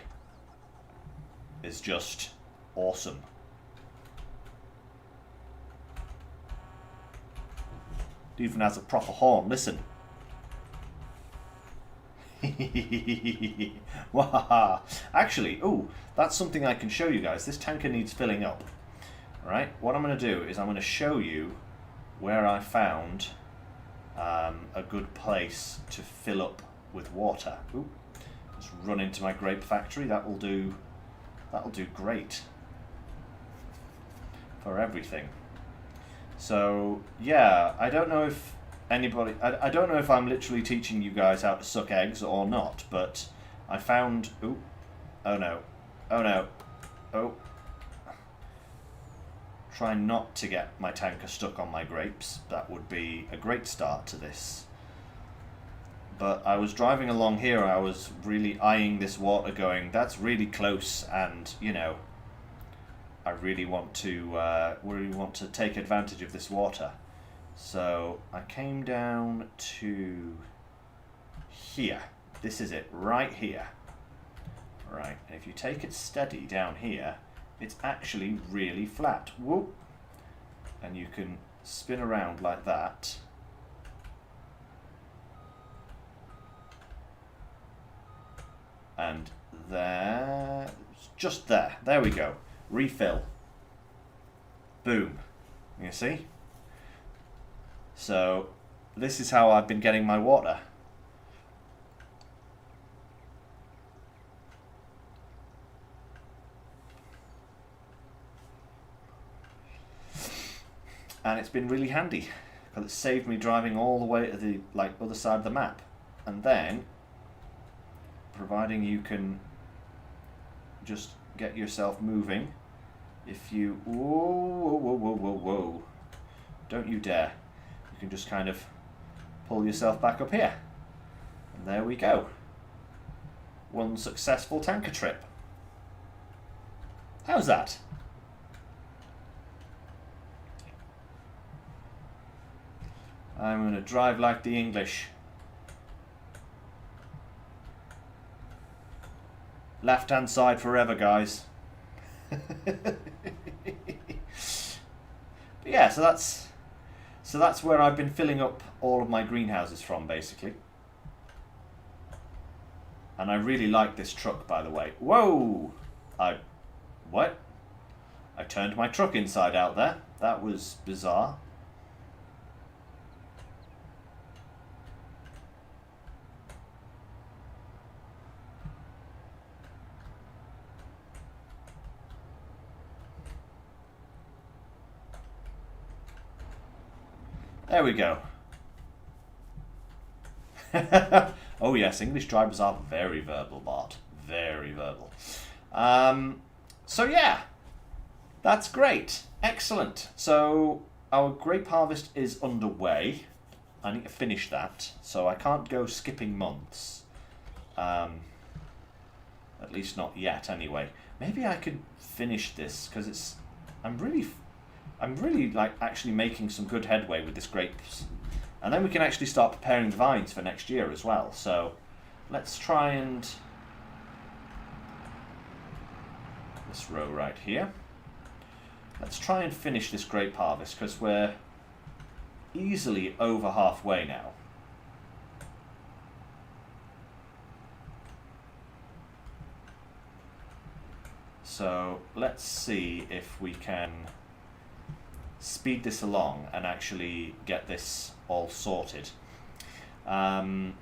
is just awesome. It even has a proper horn. Listen. Actually, that's something I can show you guys. This tanker needs filling up. Alright, what I'm going to do is I'm going to show you where I found a good place to fill up with water. Just run into my grape factory. That'll do great for everything. So yeah, I don't know if anybody, I don't know if I'm literally teaching you guys how to suck eggs or not, but I found, try not to get my tanker stuck on my grapes. That would be a great start to this But I was driving along here, I was really eyeing this water going, that's really close, and, you know, I really want to take advantage of this water. So I came down to here. This is it, right here. Right, and if you take it steady down here, it's actually really flat. Whoop! And you can spin around like that. And there, just there. There we go. Refill. Boom. You see? So, this is how I've been getting my water. And it's been really handy because it saved me driving all the way to the other side of the map. And then, providing you can just get yourself moving, if you whoa, don't you dare, you can just kind of pull yourself back up here, and there we go. One successful tanker trip. How's that? I'm going to drive like the English. Left hand side forever, guys. But yeah, so that's where I've been filling up all of my greenhouses from, basically. And I really like this truck, by the way. Whoa! What? I turned my truck inside out there. That was bizarre. There we go. Oh yes, English drivers are very verbal, Bart. Very verbal. So yeah, that's great. Excellent. So our grape harvest is underway. I need to finish that, so I can't go skipping months. At least not yet, anyway. Maybe I could finish this because I'm really like actually making some good headway with this grapes, and then we can actually start preparing the vines for next year as well. So let's try and this row right here. Let's try and finish this grape harvest because we're easily over halfway now. So let's see if we can speed this along and actually get this all sorted. Because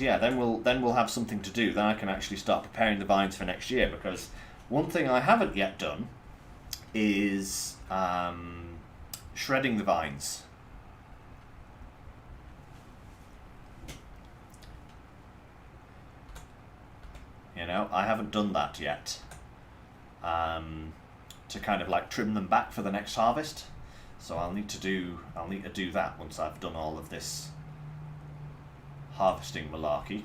yeah, then we'll have something to do. Then I can actually start preparing the vines for next year. Because one thing I haven't yet done is shredding the vines. You know, I haven't done that yet. To kind of like trim them back for the next harvest. So I'll need to do that once I've done all of this harvesting malarkey.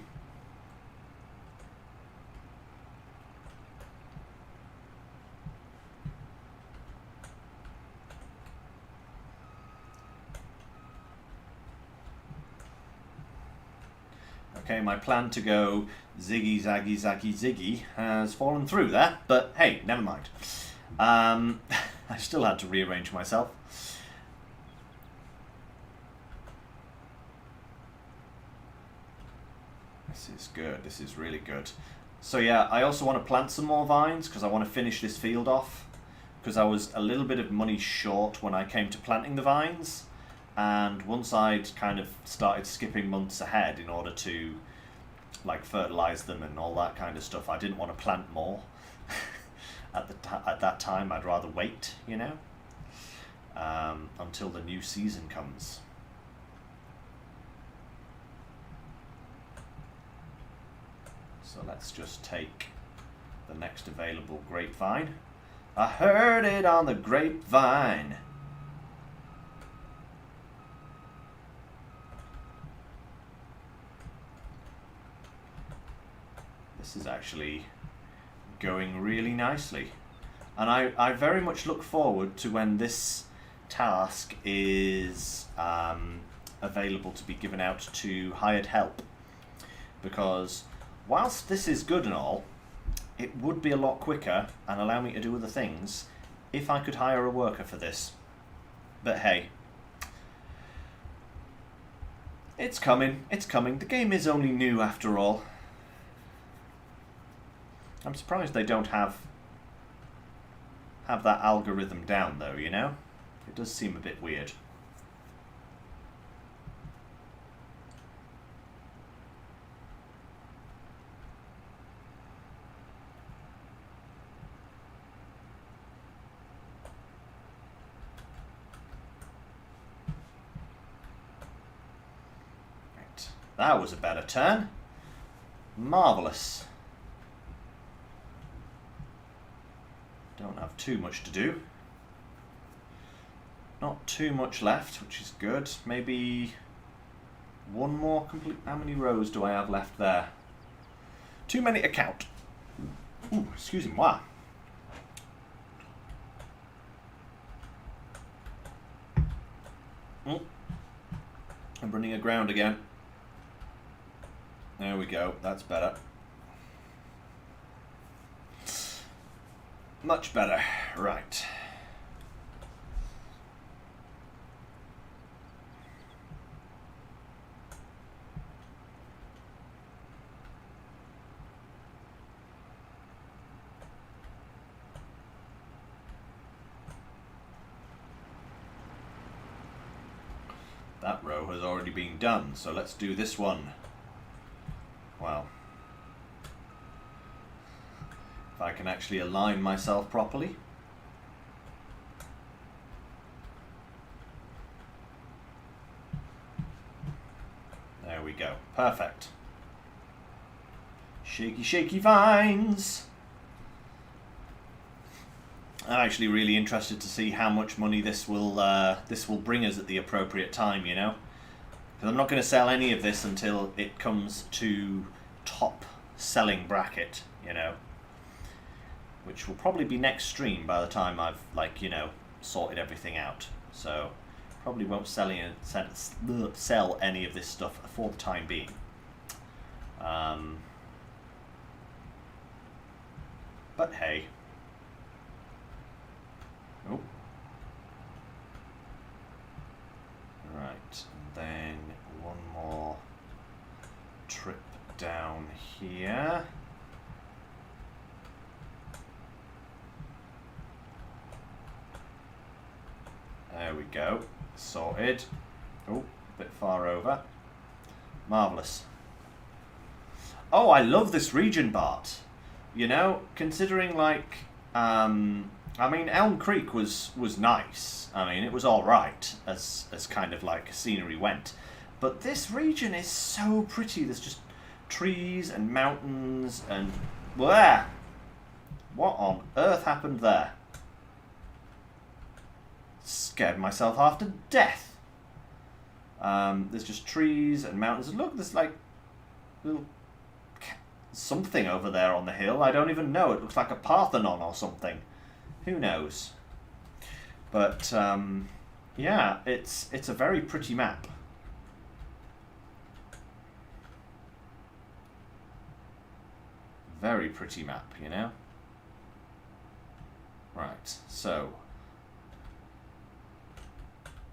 Okay, my plan to go ziggy zaggy zaggy ziggy has fallen through there, but hey, never mind. I still had to rearrange myself. This is good, this is really good. So yeah, I also want to plant some more vines because I want to finish this field off, because I was a little bit of money short when I came to planting the vines, and once I'd kind of started skipping months ahead in order to like fertilize them and all that kind of stuff, I didn't want to plant more. At that time, I'd rather wait, you know, until the new season comes. So let's just take the next available grapevine. I heard it on the grapevine. This is actually going really nicely. And I very much look forward to when this task is available to be given out to hired help. Because whilst this is good and all, it would be a lot quicker and allow me to do other things if I could hire a worker for this. But hey, it's coming, it's coming. The game is only new after all. I'm surprised they don't have that algorithm down though, you know? It does seem a bit weird. Right. That was a better turn. Marvellous. Don't have too much to do. Not too much left, which is good. Maybe one more complete. How many rows do I have left there? Too many to count. Ooh, excuse me, moi. I'm running aground again. There we go, that's better. Much better, right. That row has already been done, so let's do this one. Well, if I can actually align myself properly. There we go. Perfect. Shaky, shaky vines. I'm actually really interested to see how much money this will bring us at the appropriate time, you know? Because I'm not going to sell any of this until it comes to top selling bracket, you know? Which will probably be next stream by the time I've, like, you know, sorted everything out. So, probably won't sell any of this stuff for the time being. But hey. Oh. Right, and then one more trip down here. There we go. Sorted. Oh, a bit far over. Marvellous. Oh, I love this region, Bart. You know, considering, like, I mean, Elm Creek was nice. I mean, it was alright as kind of like scenery went. But this region is so pretty. There's just trees and mountains and... Blah! What on earth happened there? Scared myself half to death. There's just trees and mountains. Look, there's like little something over there on the hill. I don't even know. It looks like a Parthenon or something. Who knows? But yeah, it's a very pretty map. Very pretty map, you know? Right, so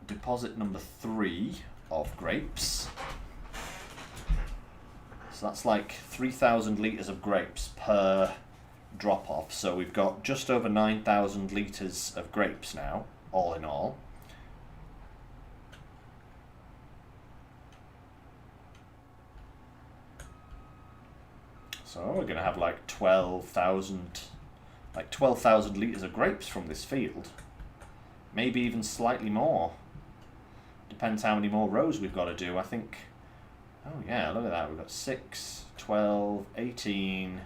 deposit number 3 of grapes. So that's like 3,000 litres of grapes per drop off. So we've got just over 9,000 litres of grapes now, all in all. So we're going to have like 12,000 litres of grapes from this field. Maybe even slightly more. Depends how many more rows we've got to do. I think, oh yeah, look at that. We've got 6, 12, 18.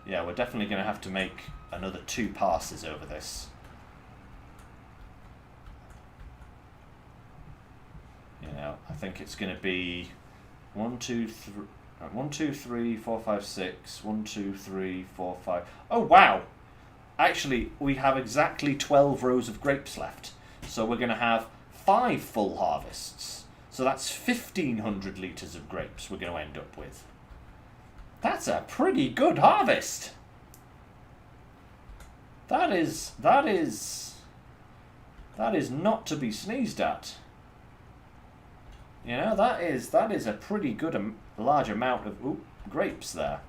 Yeah, we're definitely going to have to make another 2 passes over this. You know, I think it's going to be 1, 2, 3, 1, 2, 3, 4, 5, 6, 1, 2, 3, 4, 5. Oh, wow! Actually, we have exactly 12 rows of grapes left. So we're going to have 5 full harvests. So that's 1,500 litres of grapes we're going to end up with. That's a pretty good harvest. That is not to be sneezed at. You know, that is a pretty good large amount of grapes there.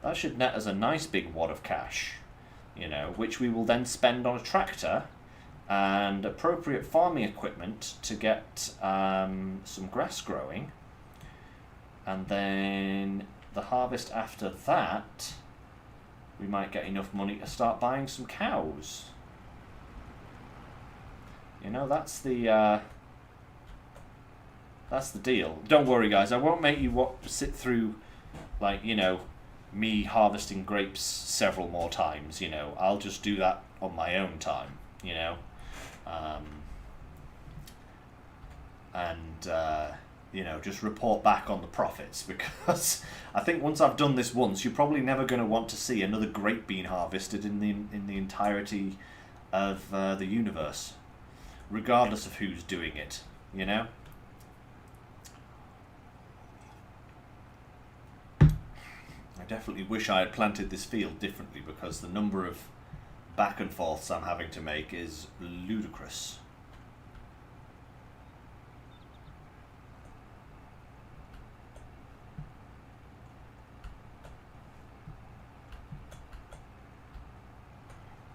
That should net us a nice big wad of cash, you know, which we will then spend on a tractor and appropriate farming equipment to get some grass growing. And then the harvest after that, we might get enough money to start buying some cows. You know, that's the deal. Don't worry, guys. I won't make you sit through, like, you know, me harvesting grapes several more times. You know, I'll just do that on my own time. You know, you know, just report back on the profits, because I think once I've done this once, you're probably never going to want to see another grape being harvested in the entirety of the universe, regardless of who's doing it. You know. I definitely wish I had planted this field differently, because the number of back and forths I'm having to make is ludicrous.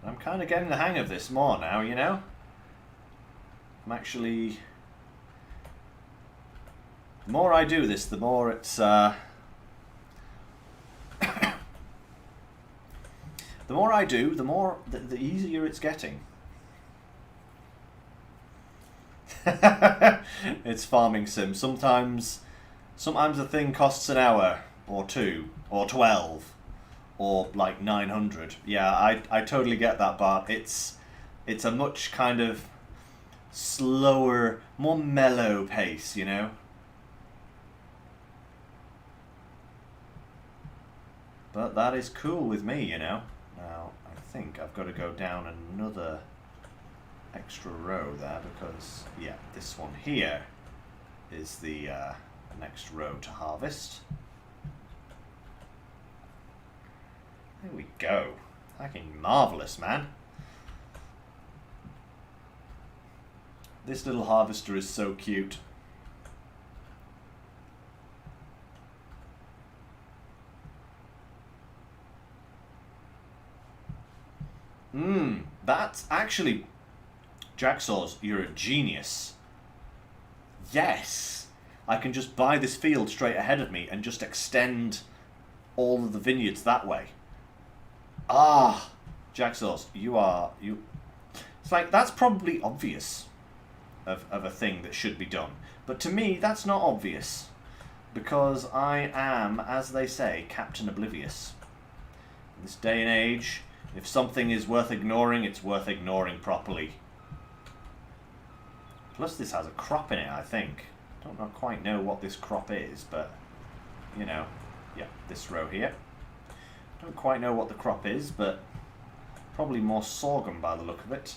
I'm kind of getting the hang of this more now, you know? I'm actually... The more I do this, the more it's... The more I do, the easier it's getting. It's farming sim. Sometimes a thing costs an hour, or 2, or 12, or like 900. Yeah, I totally get that, Bart. It's a much kind of slower, more mellow pace, you know? But that is cool with me, you know? Now, I think I've got to go down another extra row there, because, yeah, this one here is the next row to harvest. There we go. Fucking marvellous, man. This little harvester is so cute. That's actually... Jacksaws, you're a genius. Yes! I can just buy this field straight ahead of me and just extend all of the vineyards that way. Ah! Jacksaws, you... It's like, that's probably obvious of a thing that should be done. But to me, that's not obvious. Because I am, as they say, Captain Oblivious. In this day and age... If something is worth ignoring, it's worth ignoring properly. Plus this has a crop in it, I think. Don't quite know what this crop is, but, you know, yeah, this row here. Don't quite know what the crop is, but probably more sorghum by the look of it.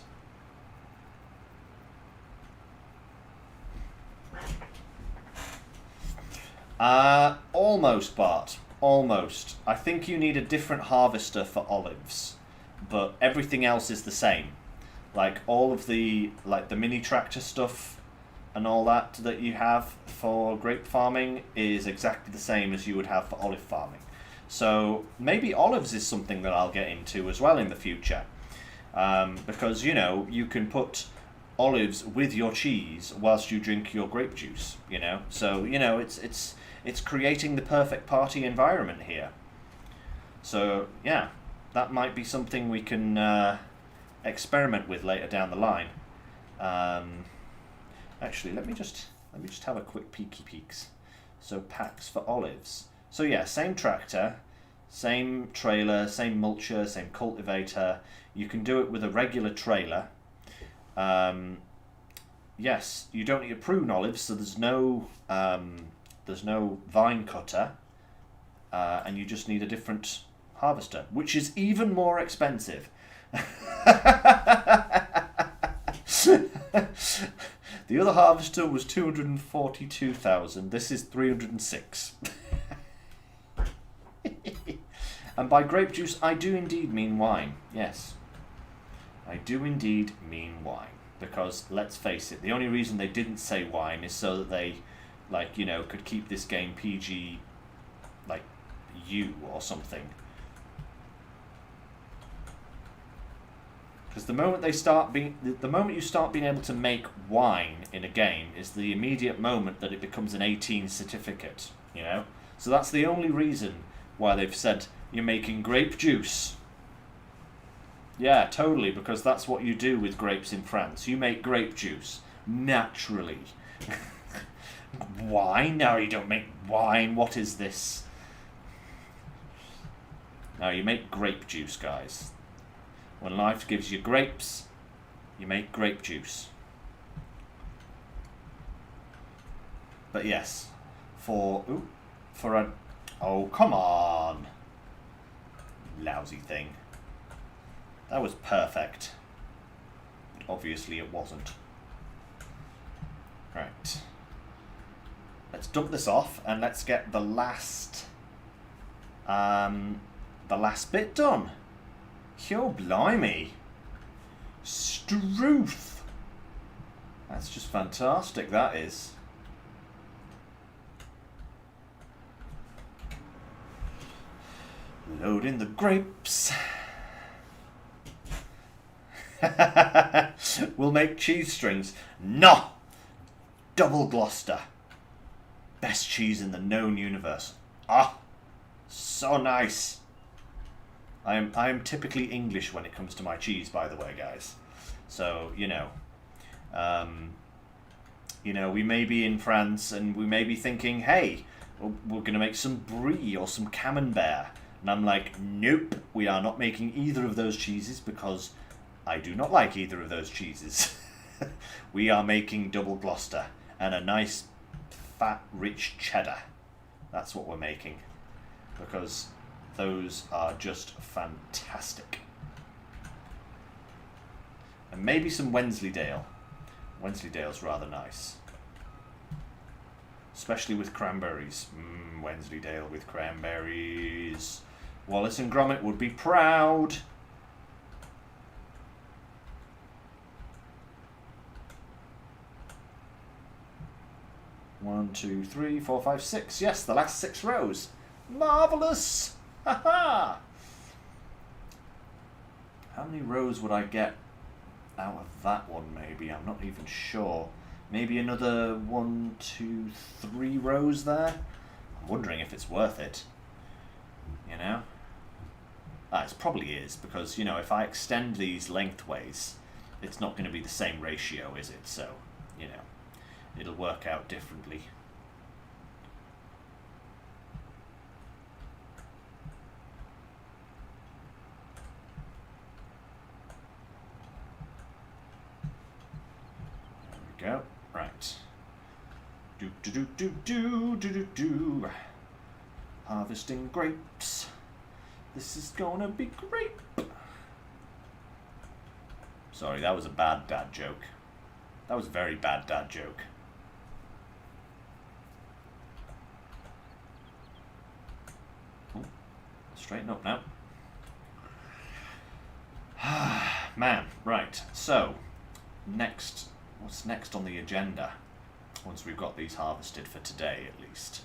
Almost, Bart. Almost. I think you need a different harvester for olives. But everything else is the same. Like all of the mini tractor stuff and all that you have for grape farming is exactly the same as you would have for olive farming. So maybe olives is something that I'll get into as well in the future. Because, you know, you can put olives with your cheese whilst you drink your grape juice, you know. So, you know, it's creating the perfect party environment here. So, yeah. That might be something we can experiment with later down the line. Actually, let me just have a quick peeky peeks. So packs for olives. So yeah, same tractor, Same trailer, same mulcher, same cultivator. You can do it with a regular trailer. Yes, you don't need a prune olive, so there's no vine cutter, and you just need a different harvester, which is even more expensive. The other harvester was 242,000. This is 306. And by grape juice, I do indeed mean wine. Yes, I do indeed mean wine. Because, let's face it, the only reason they didn't say wine is so that they, like, you know, could keep this game PG, like, U or something. Because the moment the moment you start being able to make wine in a game is the immediate moment that it becomes an 18 certificate, you know? So that's the only reason why they've said you're making grape juice. Yeah, totally, because that's what you do with grapes in France. You make grape juice, naturally. Wine? No, you don't make wine. What is this? No, you make grape juice, guys. When life gives you grapes, you make grape juice. But yes, oh, come on. Lousy thing. That was perfect. But obviously it wasn't. Right. Let's dump this off and let's get the last bit done. Yo, blimey. Struth. That's just fantastic, that is. Load in the grapes. We'll make cheese strings. No! Double Gloucester. Best cheese in the known universe. Ah! So nice. I am typically English when it comes to my cheese, by the way, guys. So, you know, we may be in France and we may be thinking, hey, we're going to make some brie or some camembert. And I'm like, nope, we are not making either of those cheeses because I do not like either of those cheeses. We are making double Gloucester and a nice, fat, rich cheddar. That's what we're making. Because those are just fantastic. And maybe some Wensleydale. Wensleydale's rather nice. Especially with cranberries. Wensleydale with cranberries. Wallace and Gromit would be proud. One, two, three, four, five, six. Yes, the last 6 rows. Marvellous! Ha ha! How many rows would I get out of that one, maybe? I'm not even sure. Maybe another 1, 2, 3 rows there? I'm wondering if it's worth it. You know? It probably is, because, you know, if I extend these lengthways, it's not going to be the same ratio, is it? So, you know, it'll work out differently. Go. Right. Do. Harvesting grapes. This is gonna be great. Sorry, that was a bad dad joke. That was a very bad dad joke. Ooh, straighten up now. Man, right. So, next. What's next on the agenda? Once we've got these harvested for today, at least.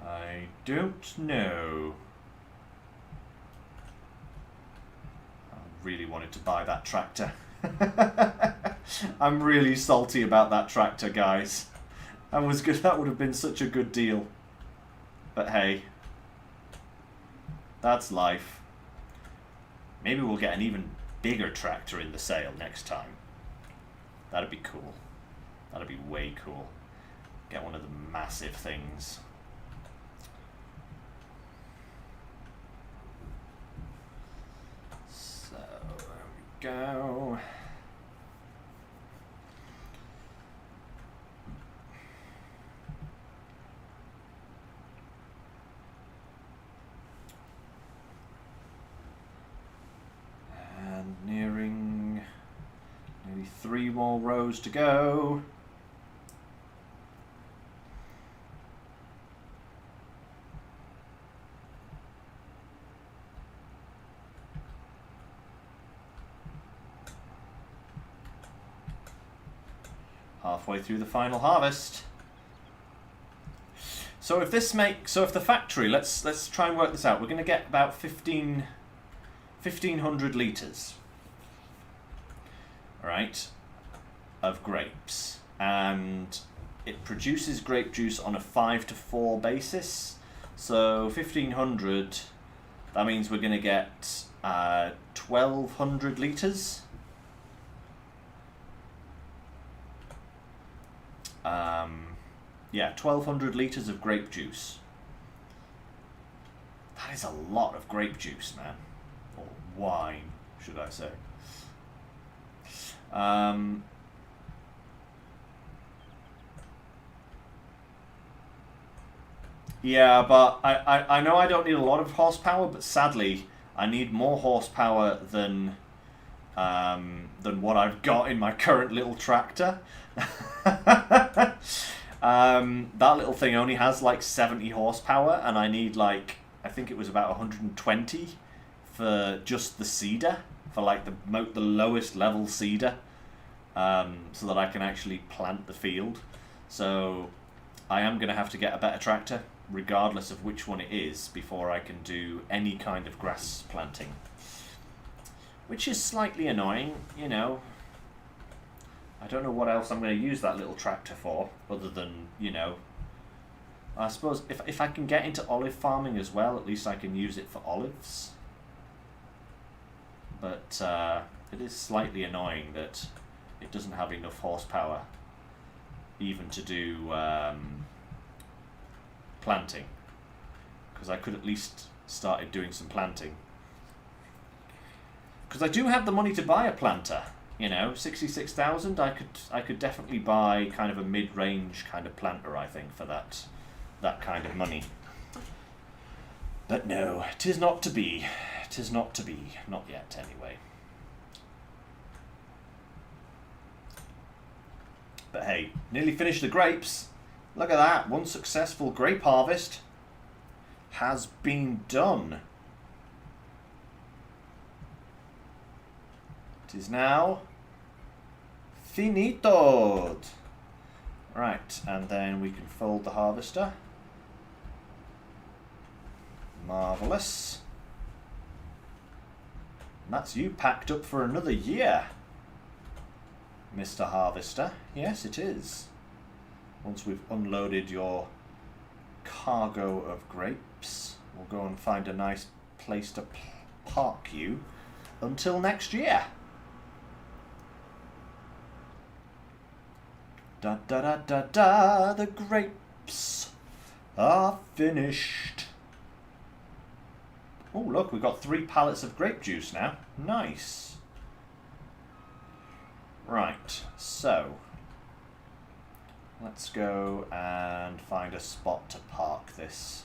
I don't know. I really wanted to buy that tractor. I'm really salty about that tractor, guys. That was good. That would have been such a good deal. But hey, that's life. Maybe we'll get an even bigger tractor in the sale next time. That'd be cool. That'd be way cool. Get one of the massive things. So, there we go. And nearing nearly 3 more rows to go. Halfway through the final harvest. So if the factory, let's try and work this out. We're going to get about 1,500 litres, right, of grapes, and it produces grape juice on a 5-to-4 basis. So 1,500, that means we're going to get 1,200 litres. Yeah, 1,200 litres of grape juice. That is a lot of grape juice, man. Or wine, should I say. Yeah, but I know I don't need a lot of horsepower, but sadly, I need more horsepower than what I've got in my current little tractor. That little thing only has like 70 horsepower, and I need like, I think it was about 120 for just the seeder, for like the lowest level seeder, so that I can actually plant the field. So I am going to have to get a better tractor, regardless of which one it is, before I can do any kind of grass planting. Which is slightly annoying, you know. I don't know what else I'm going to use that little tractor for, other than, you know, I suppose if I can get into olive farming as well, at least I can use it for olives. But it is slightly annoying that it doesn't have enough horsepower even to do planting, because I could at least started doing some planting. Because I do have the money to buy a planter. You know, 66,000. I could definitely buy kind of a mid-range kind of planter, I think, for that kind of money. But no, 'tis not to be. 'Tis not to be. Not yet, anyway. But hey, nearly finished the grapes. Look at that. One successful grape harvest has been done. It is now finito. Right, and then we can fold the harvester. Marvellous. And that's you packed up for another year, Mr. Harvester. Yes, it is. Once we've unloaded your cargo of grapes, we'll go and find a nice place to park you until next year. Da da da da da, the grapes are finished. Oh, look, we've got 3 pallets of grape juice now. Nice. Right, so let's go and find a spot to park this.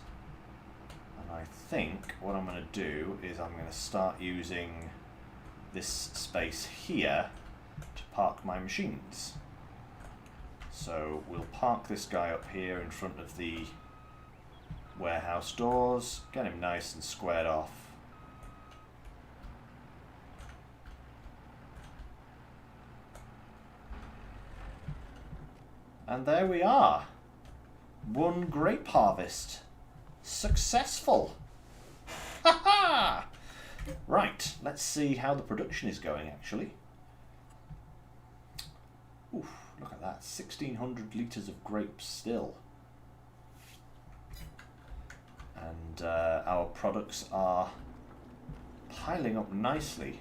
And I think what I'm going to do is I'm going to start using this space here to park my machines. So we'll park this guy up here in front of the warehouse doors, get him nice and squared off. And there we are. 1 grape harvest. Successful. Ha ha! Right, let's see how the production is going actually. Oof. Look at that, 1,600 litres of grapes still. And our products are piling up nicely.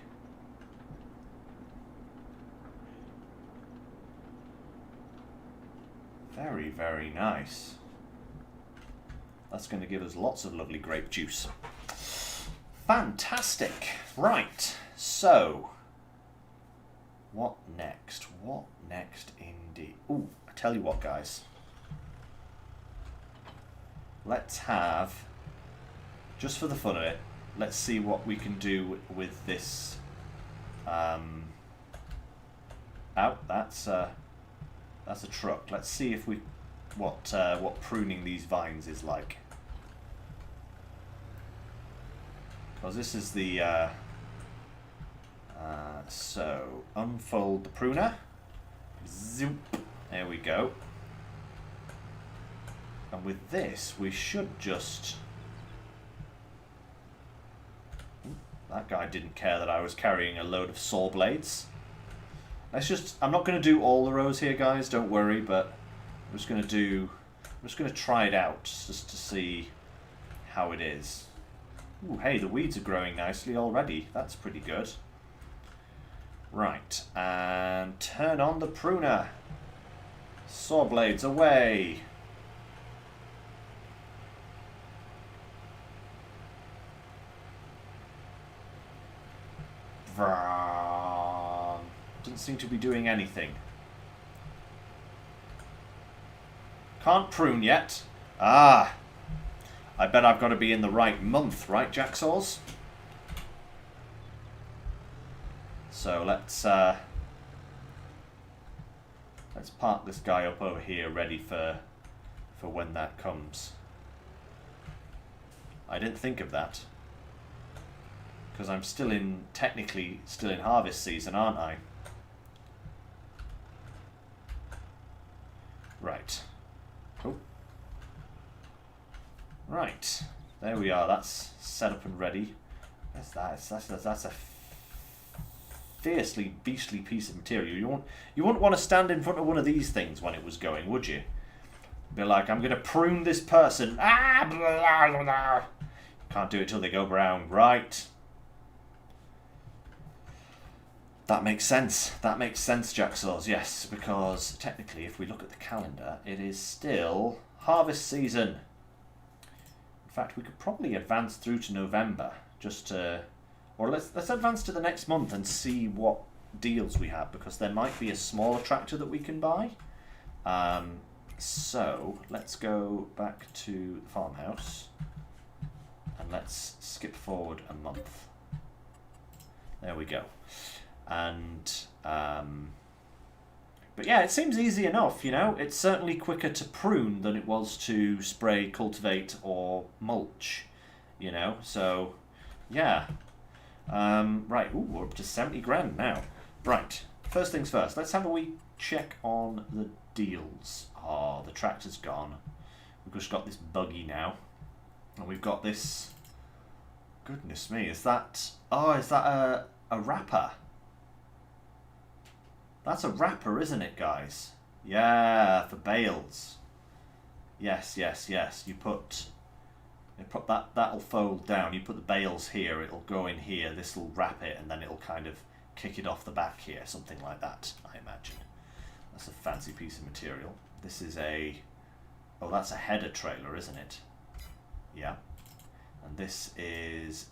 Very, very nice. That's going to give us lots of lovely grape juice. Fantastic. Right, so what next? What next indeed? Ooh, I tell you what, guys. Let's have, just for the fun of it, let's see what we can do with this. That's a truck. Let's see if we what pruning these vines is like. Because this is the so unfold the pruner. Zoop. There we go. And with this, we should just... That guy didn't care that I was carrying a load of saw blades. Let's just... I'm not going to do all the rows here, guys, don't worry, but I'm just going to try it out just to see how it is. Ooh, hey, the weeds are growing nicely already. That's pretty good. Right, and turn on the pruner. Saw blades away. Doesn't seem to be doing anything. Can't prune yet. Ah, I bet I've got to be in the right month, right, Jacksaws? So let's park this guy up over here, ready for when that comes. I didn't think of that, because I'm technically still in harvest season, aren't I? Right. Oh. Right. There we are. That's set up and ready. That's a fiercely beastly piece of material. You wouldn't want to stand in front of one of these things when it was going, would you? Be like, I'm going to prune this person. Ah, blah, blah, blah. Can't do it till they go brown. Right. That makes sense. That makes sense, Jacksaws. Yes, because technically, if we look at the calendar, it is still harvest season. In fact, we could probably advance through to November, just to, or let's advance to the next month and see what deals we have, because there might be a smaller tractor that we can buy. So let's go back to the farmhouse and let's skip forward a month. There we go. And but yeah, it seems easy enough, you know. It's certainly quicker to prune than it was to spray, cultivate, or mulch, you know. So yeah, right. Ooh, we're up to 70 grand now. Right. First things first. Let's have a wee check on the deals. Oh, the tractor's gone. We've just got this buggy now, and we've got this. Goodness me, is that? Oh, is that a wrapper? That's a wrapper, isn't it, guys? Yeah, for bales. Yes, yes, yes. You put that'll fold down. You put the bales here, it'll go in here, this will wrap it, and then it'll kind of kick it off the back here, something like that, I imagine. That's a fancy piece of material. This is oh, that's a header trailer, isn't it? Yeah. And this is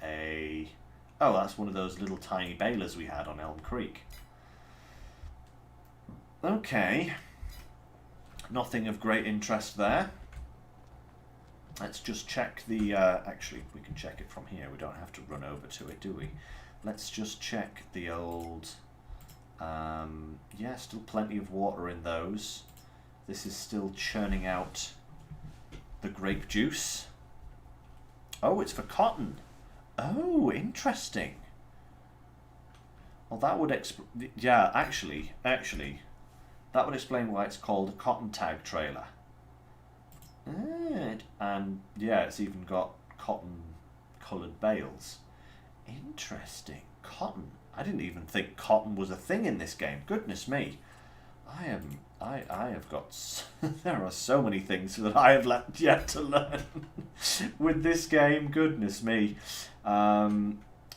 oh, that's one of those little tiny balers we had on Elm Creek. Okay, nothing of great interest there. Let's just check the, actually we can check it from here, we don't have to run over to it, do we? Let's just check the old, yeah, still plenty of water in those. This is still churning out the grape juice. Oh, it's for cotton. Oh, interesting. Well, that would yeah, actually, that would explain why it's called a cotton tag trailer. And yeah, it's even got cotton coloured bales. Interesting. Cotton. I didn't even think cotton was a thing in this game. Goodness me. I have got there are so many things that I have yet to learn with this game. Goodness me.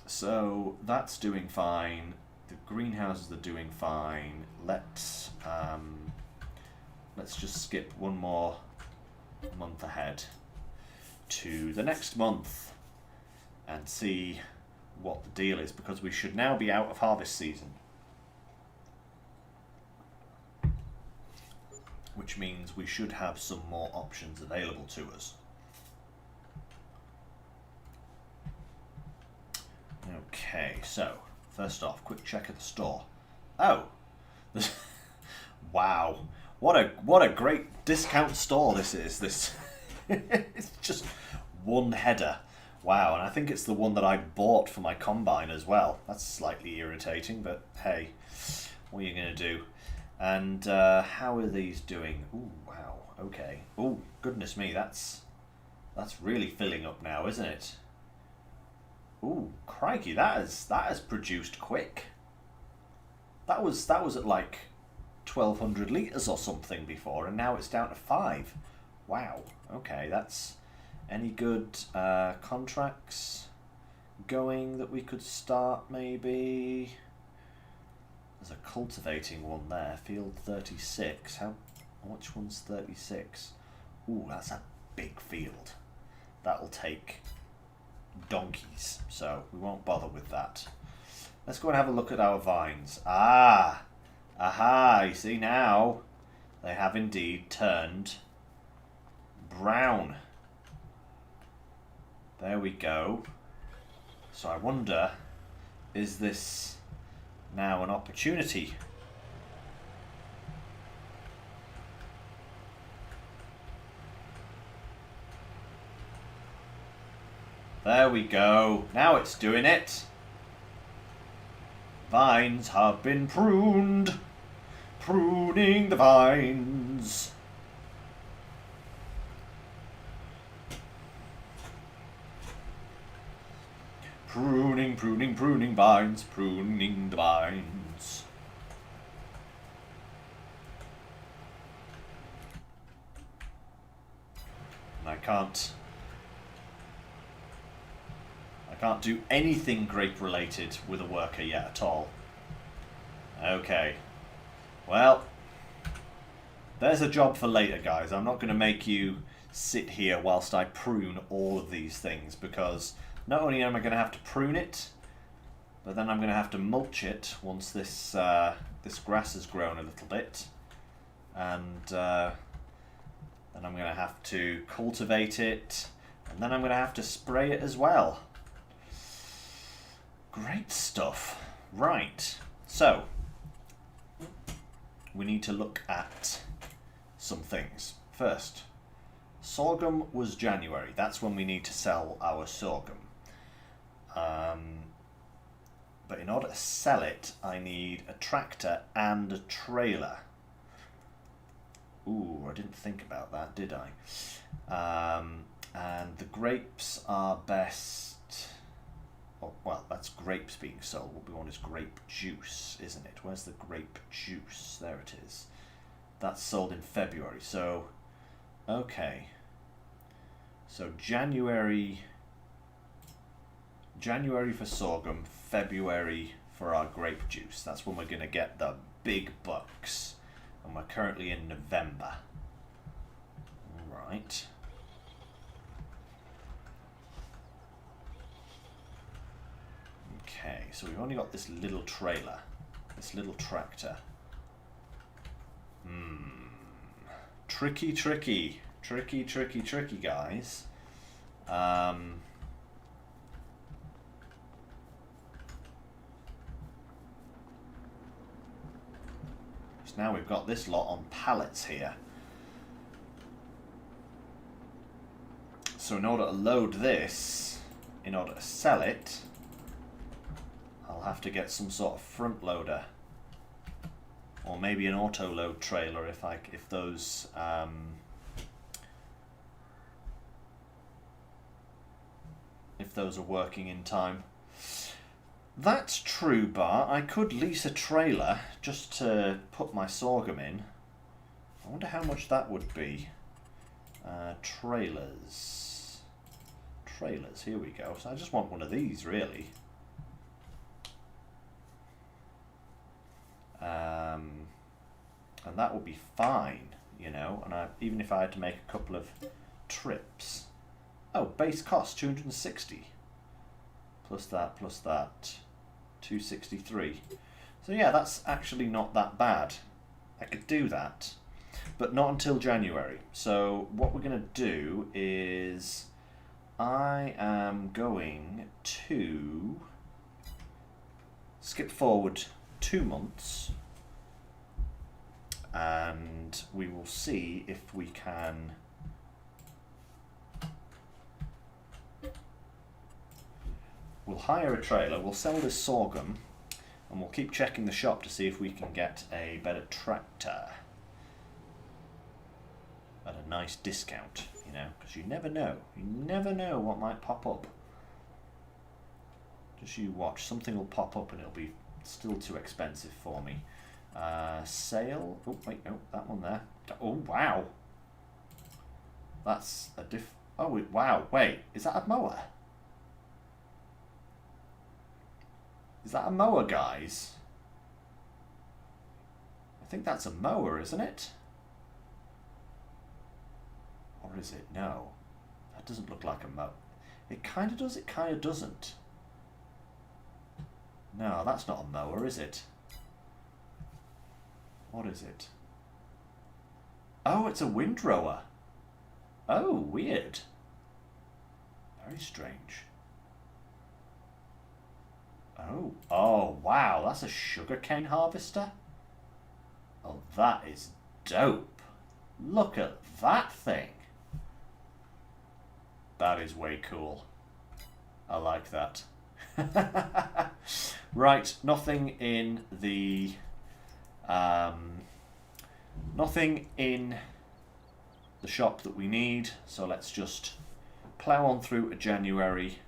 So that's doing fine. The greenhouses are doing fine. Let's let's just skip one more month ahead to the next month and see what the deal is, because we should now be out of harvest season. Which means we should have some more options available to us. Okay, so first off, quick check of the store. Oh, wow! What a great discount store this is. This it's just one header. Wow, and I think it's the one that I bought for my combine as well. That's slightly irritating, but hey, what are you gonna do? And how are these doing? Ooh, wow. Okay. Ooh, goodness me, that's really filling up now, isn't it? Ooh, crikey, that has produced quick. That was at like 1,200 litres or something before, and now it's down to 5. Wow. Okay, that's any good contracts going that we could start maybe? There's a cultivating one there, field 36. Which one's 36? Ooh, that's a big field. That'll take donkeys, so we won't bother with that. Let's go and have a look at our vines. Ah! Aha! You see now? They have indeed turned brown. There we go. So I wonder, is this now an opportunity? There we go. Now it's doing it. Vines have been pruned. Pruning the vines. Pruning, pruning, pruning vines. Pruning the vines. And I can't do anything grape related with a worker yet at all. Okay. Well, there's a job for later, guys. I'm not going to make you sit here whilst I prune all of these things, because not only am I going to have to prune it, but then I'm going to have to mulch it once this this grass has grown a little bit, and then I'm going to have to cultivate it, and then I'm going to have to spray it as well. Great stuff. Right, so we need to look at some things. First, sorghum was January. That's when we need to sell our sorghum. But in order to sell it, I need a tractor and a trailer. Ooh, I didn't think about that, did I? And the grapes are best... Oh, well, that's grapes being sold. What we want is grape juice, isn't it? Where's the grape juice? There it is. That's sold in February. So, okay. So January for sorghum, February for our grape juice. That's when we're going to get the big bucks. And we're currently in November. All right. Okay, so we've only got this little trailer, this little tractor. Tricky, guys. So now we've got this lot on pallets here. So in order to load this, in order to sell it, I'll have to get some sort of front loader, or maybe an auto load trailer if those are working in time. That's true, Bart. I could lease a trailer just to put my sorghum in. I wonder how much that would be. Trailers. Here we go. So I just want one of these, really. And that will be fine. you know, and even if I had to make a couple of trips. Oh, base cost 260. Plus that, 263. So yeah, that's actually not that bad. I could do that, but not until January. So what we're going to do is I am going to skip forward 2 months and we will see if we can we'll hire a trailer, we'll sell this sorghum, and we'll keep checking the shop to see if we can get a better tractor at a nice discount, you know, because you never know. You never know what might pop up. Just you watch, something will pop up and it'll be still too expensive for me. Sale, oh wait, no, that one there. Oh wow, that's a oh wow, wait, is that a mower? Is that a mower, guys? I think that's a mower, isn't it? Or is it? No. That doesn't look like a mower. It kind of does, it kind of doesn't. No, that's not a mower, is it? What is it? Oh, it's a windrower. Oh, weird. Very strange. Oh, wow, that's a sugarcane harvester? Oh, that is dope. Look at that thing. That is way cool. I like that. Right, nothing in the... nothing in the shop that we need, so let's just plough on through to January.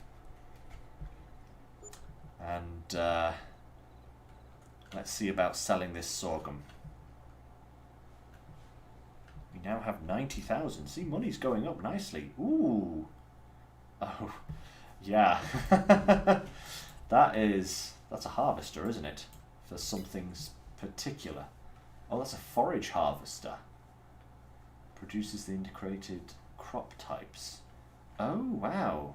And let's see about selling this sorghum. We now have 90,000. See, money's going up nicely. Ooh. Oh, yeah. That's a harvester, isn't it? For something particular. Oh, that's a forage harvester. Produces the integrated crop types. Oh, wow.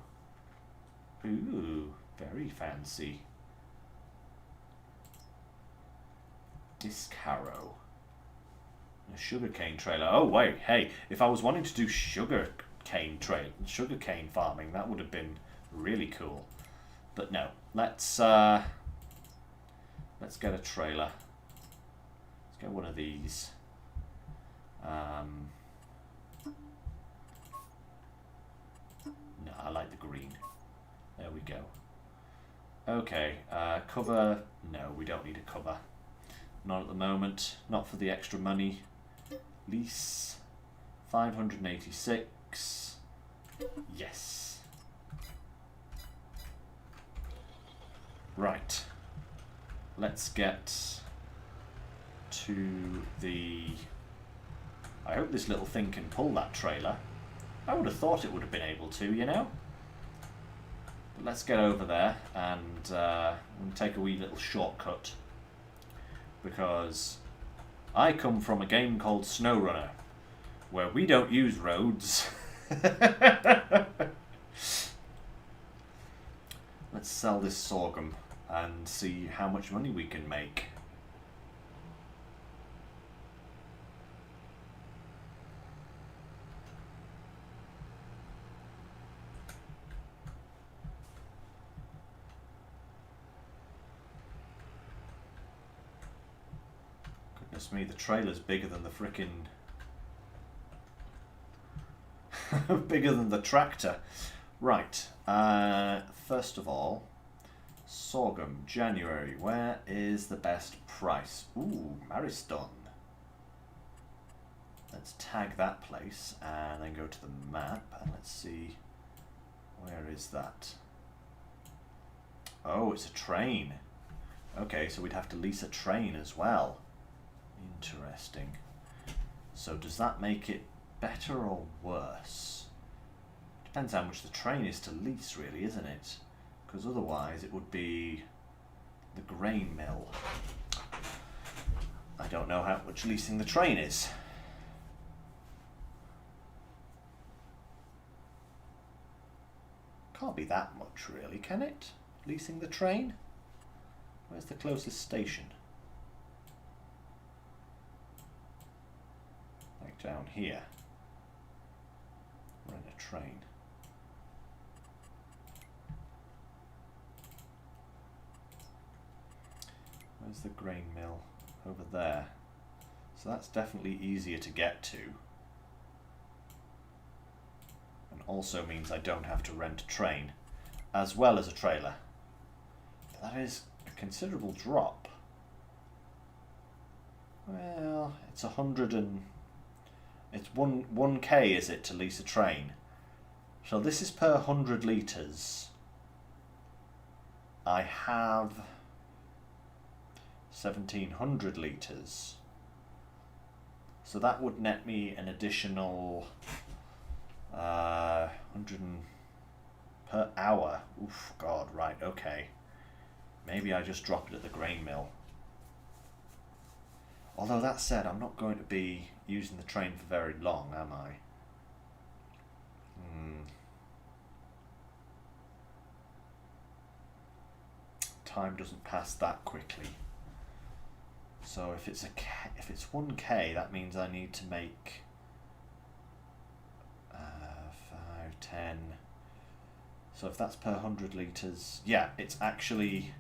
Ooh. Very fancy. Disc harrow. A sugarcane trailer. Oh wait, hey, if I was wanting to do sugarcane farming, that would have been really cool. But no, let's get a trailer. Let's get one of these. No, I like the green. There we go. Okay, cover, no, we don't need a cover. Not at the moment, not for the extra money. Lease, 586, yes. Right, let's get to the... I hope this little thing can pull that trailer. I would have thought it would have been able to, you know? But let's get over there and take a wee little shortcut, because I come from a game called SnowRunner where we don't use roads. Let's sell this sorghum and see how much money we can make. Goodness me, the trailer's bigger than the frickin' bigger than the tractor. Right, first of all, sorghum, January, where is the best price? Ooh, Mariston. Let's tag that place and then go to the map and let's see, where is that? Oh, it's a train. Okay, so we'd have to lease a train as well. Interesting. So does that make it better or worse? Depends how much the train is to lease, really, isn't it? Because otherwise it would be the grain mill. I don't know how much leasing the train is. Can't be that much, really, can it? Leasing the train? Where's the closest station? Like down here. Rent a train. Where's the grain mill? Over there. So that's definitely easier to get to. And also means I don't have to rent a train, as well as a trailer. That is a considerable drop. Well, it's 100 and... It's 1k, is it, to lease a train? So this is per 100 litres. I have 1700 litres. So that would net me an additional 100 per hour. Oof, God, right, okay. Maybe I just drop it at the grain mill. Although that said, I'm not going to be using the train for very long, am I? Time doesn't pass that quickly. So if it's 1k, that means I need to make 5, 10. So if that's per 100 litres, yeah, it's actually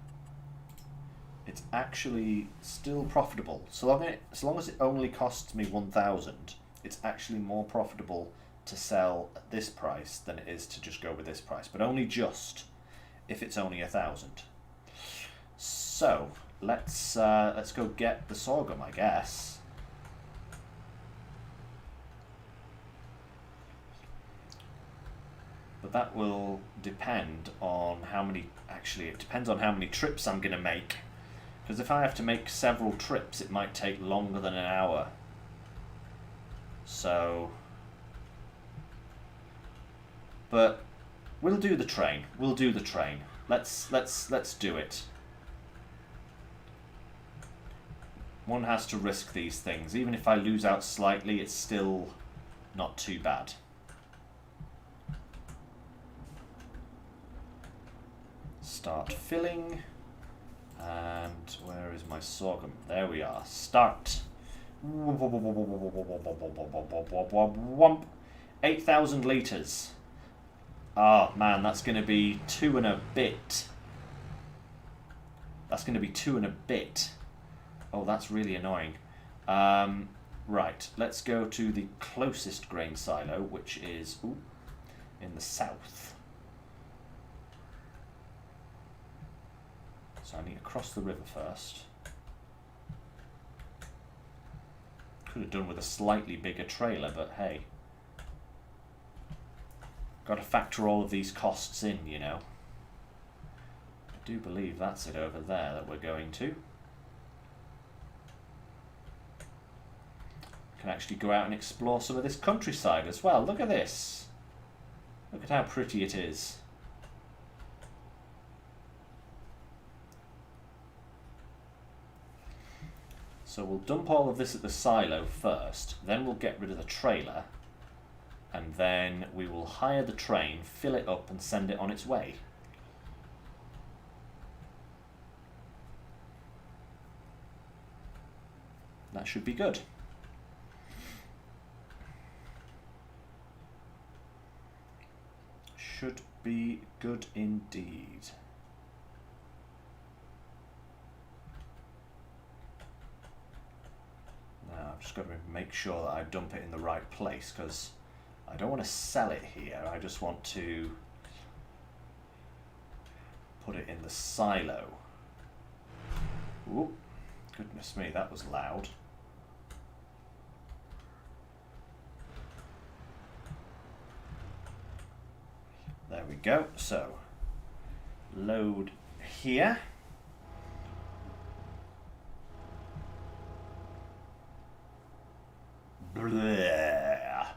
still profitable. So long as it only costs me 1,000, it's actually more profitable to sell at this price than it is to just go with this price. But only just if it's only 1,000. So let's go get the sorghum, I guess. But that will depend on how many. Actually, it depends on how many trips I'm going to make. Because if I have to make several trips, it might take longer than an hour. So, but we'll do the train. We'll do the train. Let's do it. One has to risk these things. Even if I lose out slightly, it's still not too bad. Start filling. And where is my sorghum? There we are. Start. 8,000 litres. Ah, man, that's going to be 2 and a bit. That's going to be 2 and a bit. Oh, that's really annoying. Right, let's go to the closest grain silo, which is in the south. So I need to cross the river first. Could have done with a slightly bigger trailer, but hey. Got to factor all of these costs in, you know. I do believe that's it over there that we're going to. Can actually go out and explore some of this countryside as well. Look at this. Look at how pretty it is. So we'll dump all of this at the silo first, then we'll get rid of the trailer, and then we will hire the train, fill it up and send it on its way. That should be good. Should be good indeed. Now I've just got to make sure that I dump it in the right place, because I don't want to sell it here, I just want to put it in the silo. Ooh, goodness me, that was loud. There we go. So, load here. Bleh.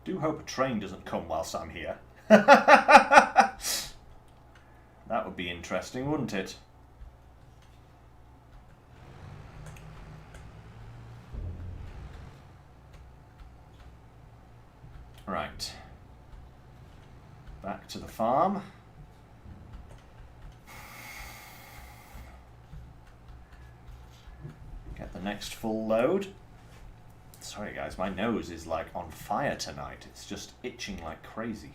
Do hope a train doesn't come whilst I'm here. That would be interesting, wouldn't it? Back to the farm. Get the next full load. Sorry guys, my nose is like on fire tonight. It's just itching like crazy.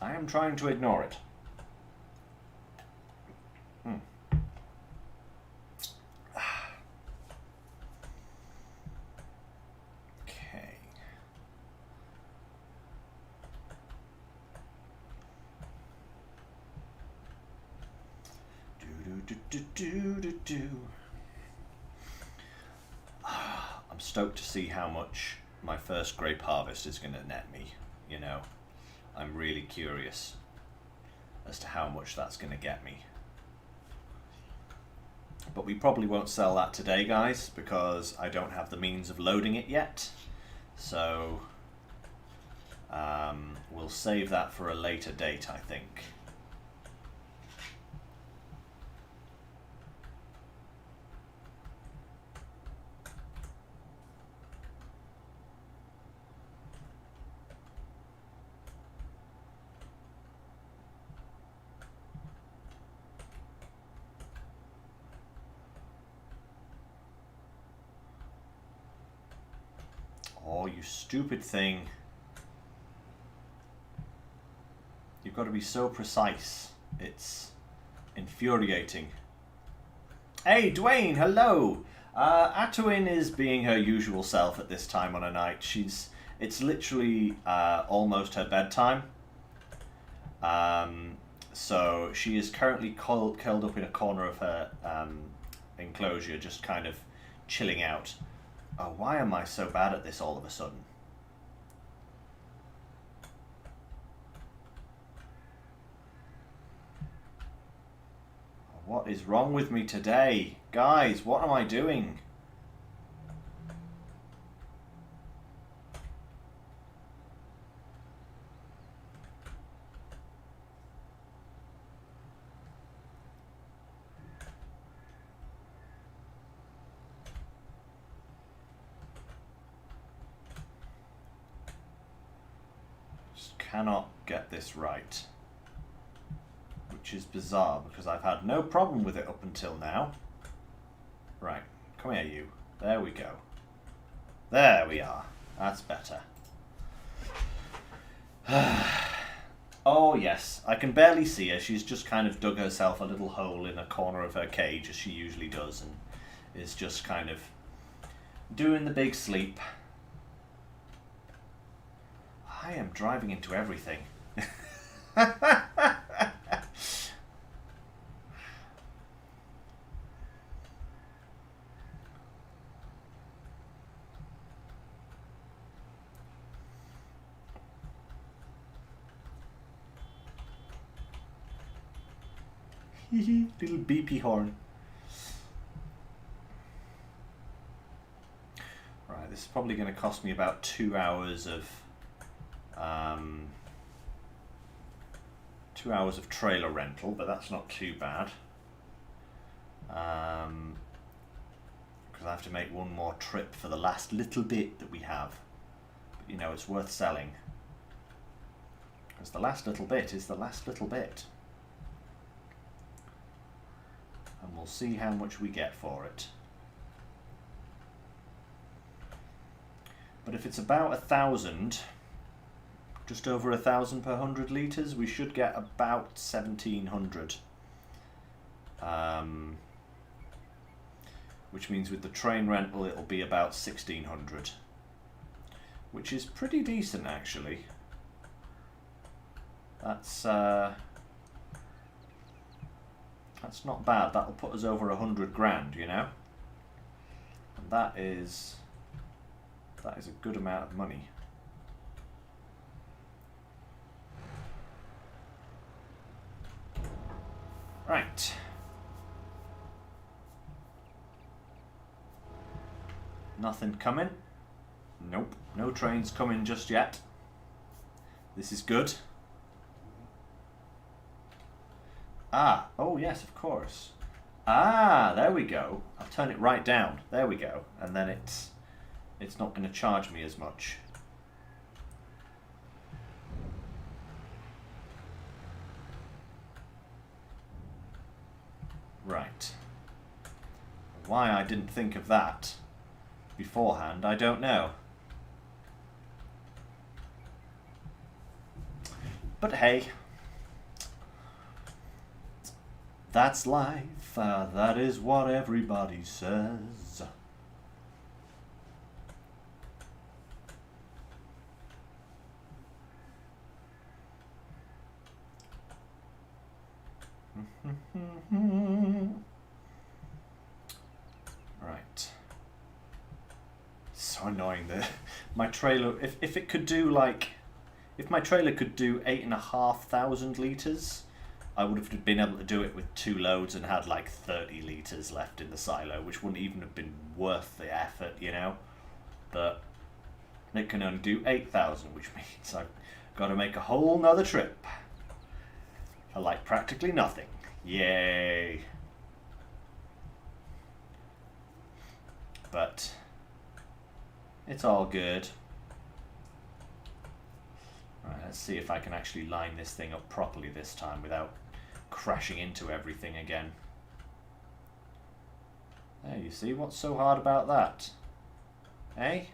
I am trying to ignore it. Okay. I'm stoked to see how much my first Grape Harvest is going to net me, you know. I'm really curious as to how much that's going to get me. But we probably won't sell that today, guys, because I don't have the means of loading it yet. So we'll save that for a later date, I think. Oh, you stupid thing. You've got to be so precise. It's infuriating. Hey, Dwayne, hello! Atuin is being her usual self at this time on a night. It's literally almost her bedtime. So she is currently curled up in a corner of her enclosure, just kind of chilling out. Oh, why am I so bad at this all of a sudden? What is wrong with me today? Guys, what am I doing? Cannot get this right, which is bizarre because I've had no problem with it up until now. Right, come here you. There we go. There we are. That's better. Oh yes, I can barely see her. She's just kind of dug herself a little hole in a corner of her cage as she usually does and is just kind of doing the big sleep. I am driving into everything. Little beepy horn. Right, this is probably going to cost me about 2 hours of 2 hours of trailer rental, but that's not too bad. Because I have to make one more trip for the last little bit that we have. But you know, it's worth selling. Because the last little bit is the last little bit. And we'll see how much we get for it. But if it's about 1,000, just over 1,000 per 100 litres, we should get about 1,700. Which means with the train rental it'll be about 1,600. Which is pretty decent actually. That's not bad. That'll put us over 100 grand, you know? And that is a good amount of money. Right. Nothing coming? Nope. No trains coming just yet. This is good. Ah, oh yes, of course. Ah, there we go. I'll turn it right down. There we go. And then it's not going to charge me as much. Right. Why I didn't think of that beforehand, I don't know. But hey, that's life. That is what everybody says. Right. So annoying that my trailer, if it could do like, if my trailer could do 8,500 litres, I would have been able to do it with 2 loads and had like 30 litres left in the silo, which wouldn't even have been worth the effort, you know? But it can only do 8,000, which means I've got to make a whole nother trip for like practically nothing. Yay! But it's all good. Right, let's see if I can actually line this thing up properly this time without crashing into everything again. There, you see, what's so hard about that? Eh?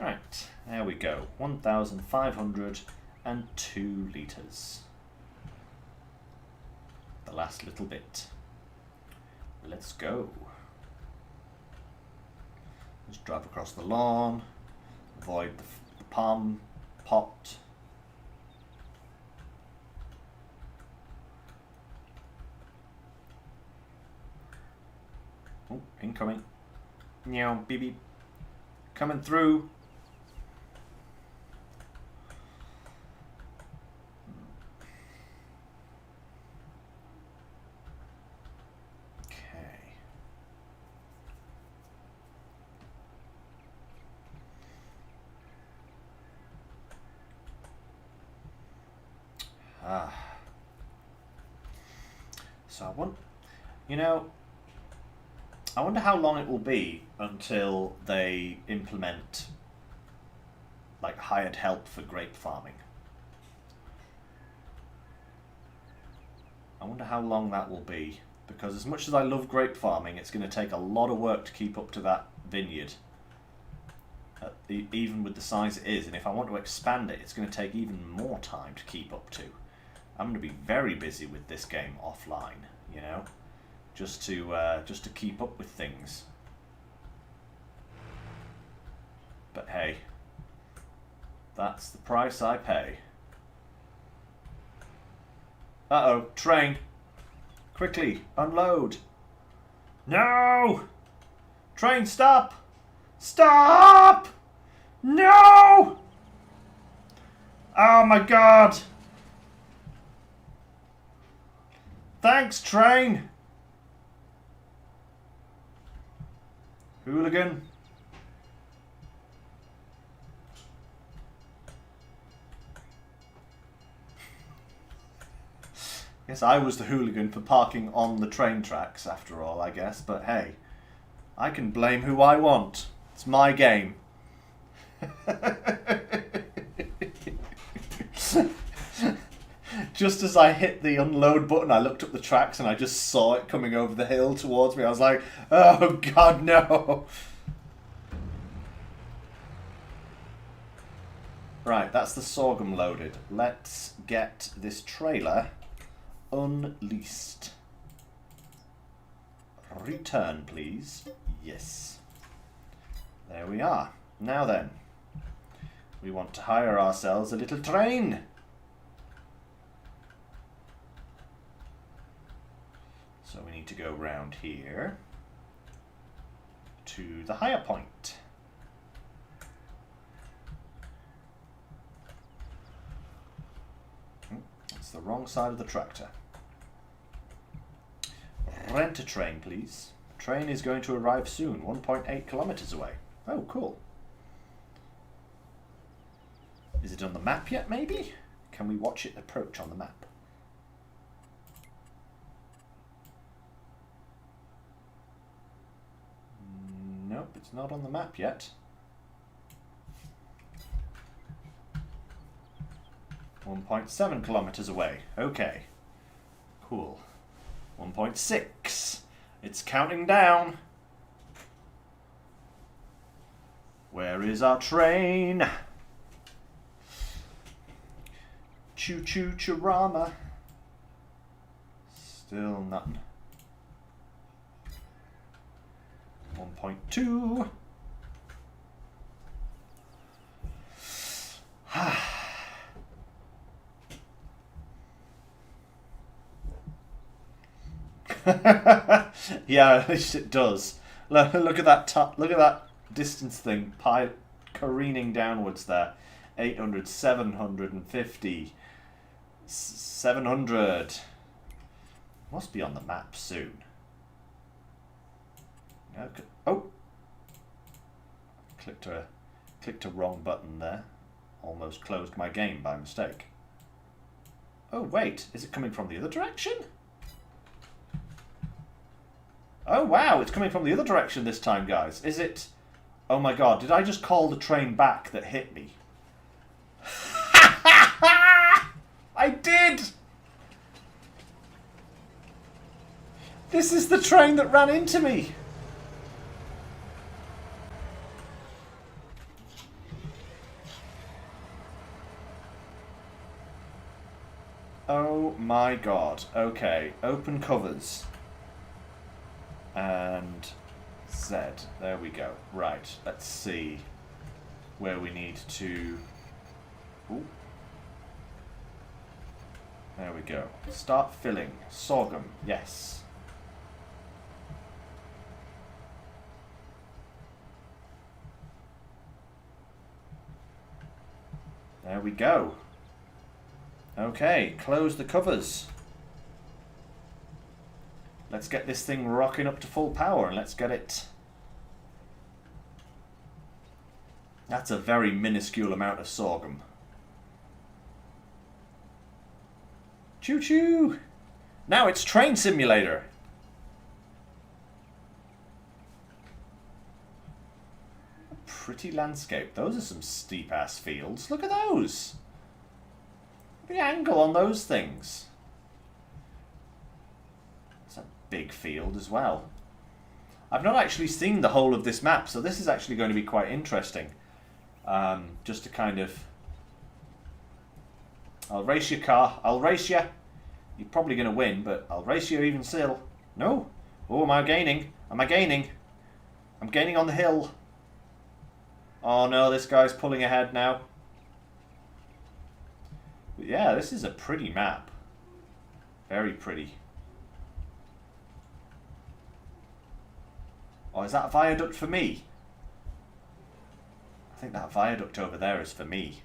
Right, there we go. 1,502 litres. The last little bit. Let's go. Just drive across the lawn, avoid the palm pot. Oh, incoming. Meow, beep beep. Coming through. So I want, you know, I wonder how long it will be until they implement like hired help for grape farming. I wonder how long that will be, because as much as I love grape farming, it's going to take a lot of work to keep up to that vineyard, even with the size it is, and if I want to expand it, it's going to take even more time to keep up to. I'm going to be very busy with this game offline, you know, just to keep up with things. But hey, that's the price I pay. Uh-oh, train. Quickly, unload. No! Train, stop! Stop! No! Oh my god! Thanks, train! Hooligan. Guess I was the hooligan for parking on the train tracks after all, I guess, but hey, I can blame who I want. It's my game. Just as I hit the unload button, I looked up the tracks and I just saw it coming over the hill towards me. I was like, oh god, no. Right, that's the sorghum loaded. Let's get this trailer unleashed. Return, please. Yes. There we are. Now then, we want to hire ourselves a little train. So we need to go round here to the higher point. It's the wrong side of the tractor. Rent a train, please. Train is going to arrive soon, 1.8 kilometers away. Oh, cool. Is it on the map yet, maybe? Can we watch it approach on the map? Nope, it's not on the map yet. 1.7 kilometers away. Okay. Cool. 1.6. It's counting down. Where is our train? Choo choo churama. Still nothing. 1.2. Yeah, at least it does. Look at that. Look at that distance thing careening downwards there. 800, 750, 700. Must be on the map soon. Okay. Oh, clicked a wrong button there. Almost closed my game by mistake. Oh wait, is it coming from the other direction? Oh wow, it's coming from the other direction this time, guys. Is it? Oh my god, did I just call the train back that hit me? I did! This is the train that ran into me! Oh my god. Okay, open covers. And Z. There we go. Right, let's see where we need to... Ooh. There we go. Start filling. Sorghum, yes. There we go. Okay, close the covers. Let's get this thing rocking up to full power and let's get it... That's a very minuscule amount of sorghum. Choo-choo! Now it's Train Simulator! A pretty landscape. Those are some steep-ass fields. Look at those! The angle on those things. It's a big field as well. I've not actually seen the whole of this map, so this is actually going to be quite interesting. Just to kind of... I'll race your car. I'll race you. You're probably going to win, but I'll race you even still. No? Oh, am I gaining? Am I gaining? I'm gaining on the hill. Oh no, this guy's pulling ahead now. But yeah, this is a pretty map. Very pretty. Oh, is that a viaduct for me? I think that viaduct over there is for me.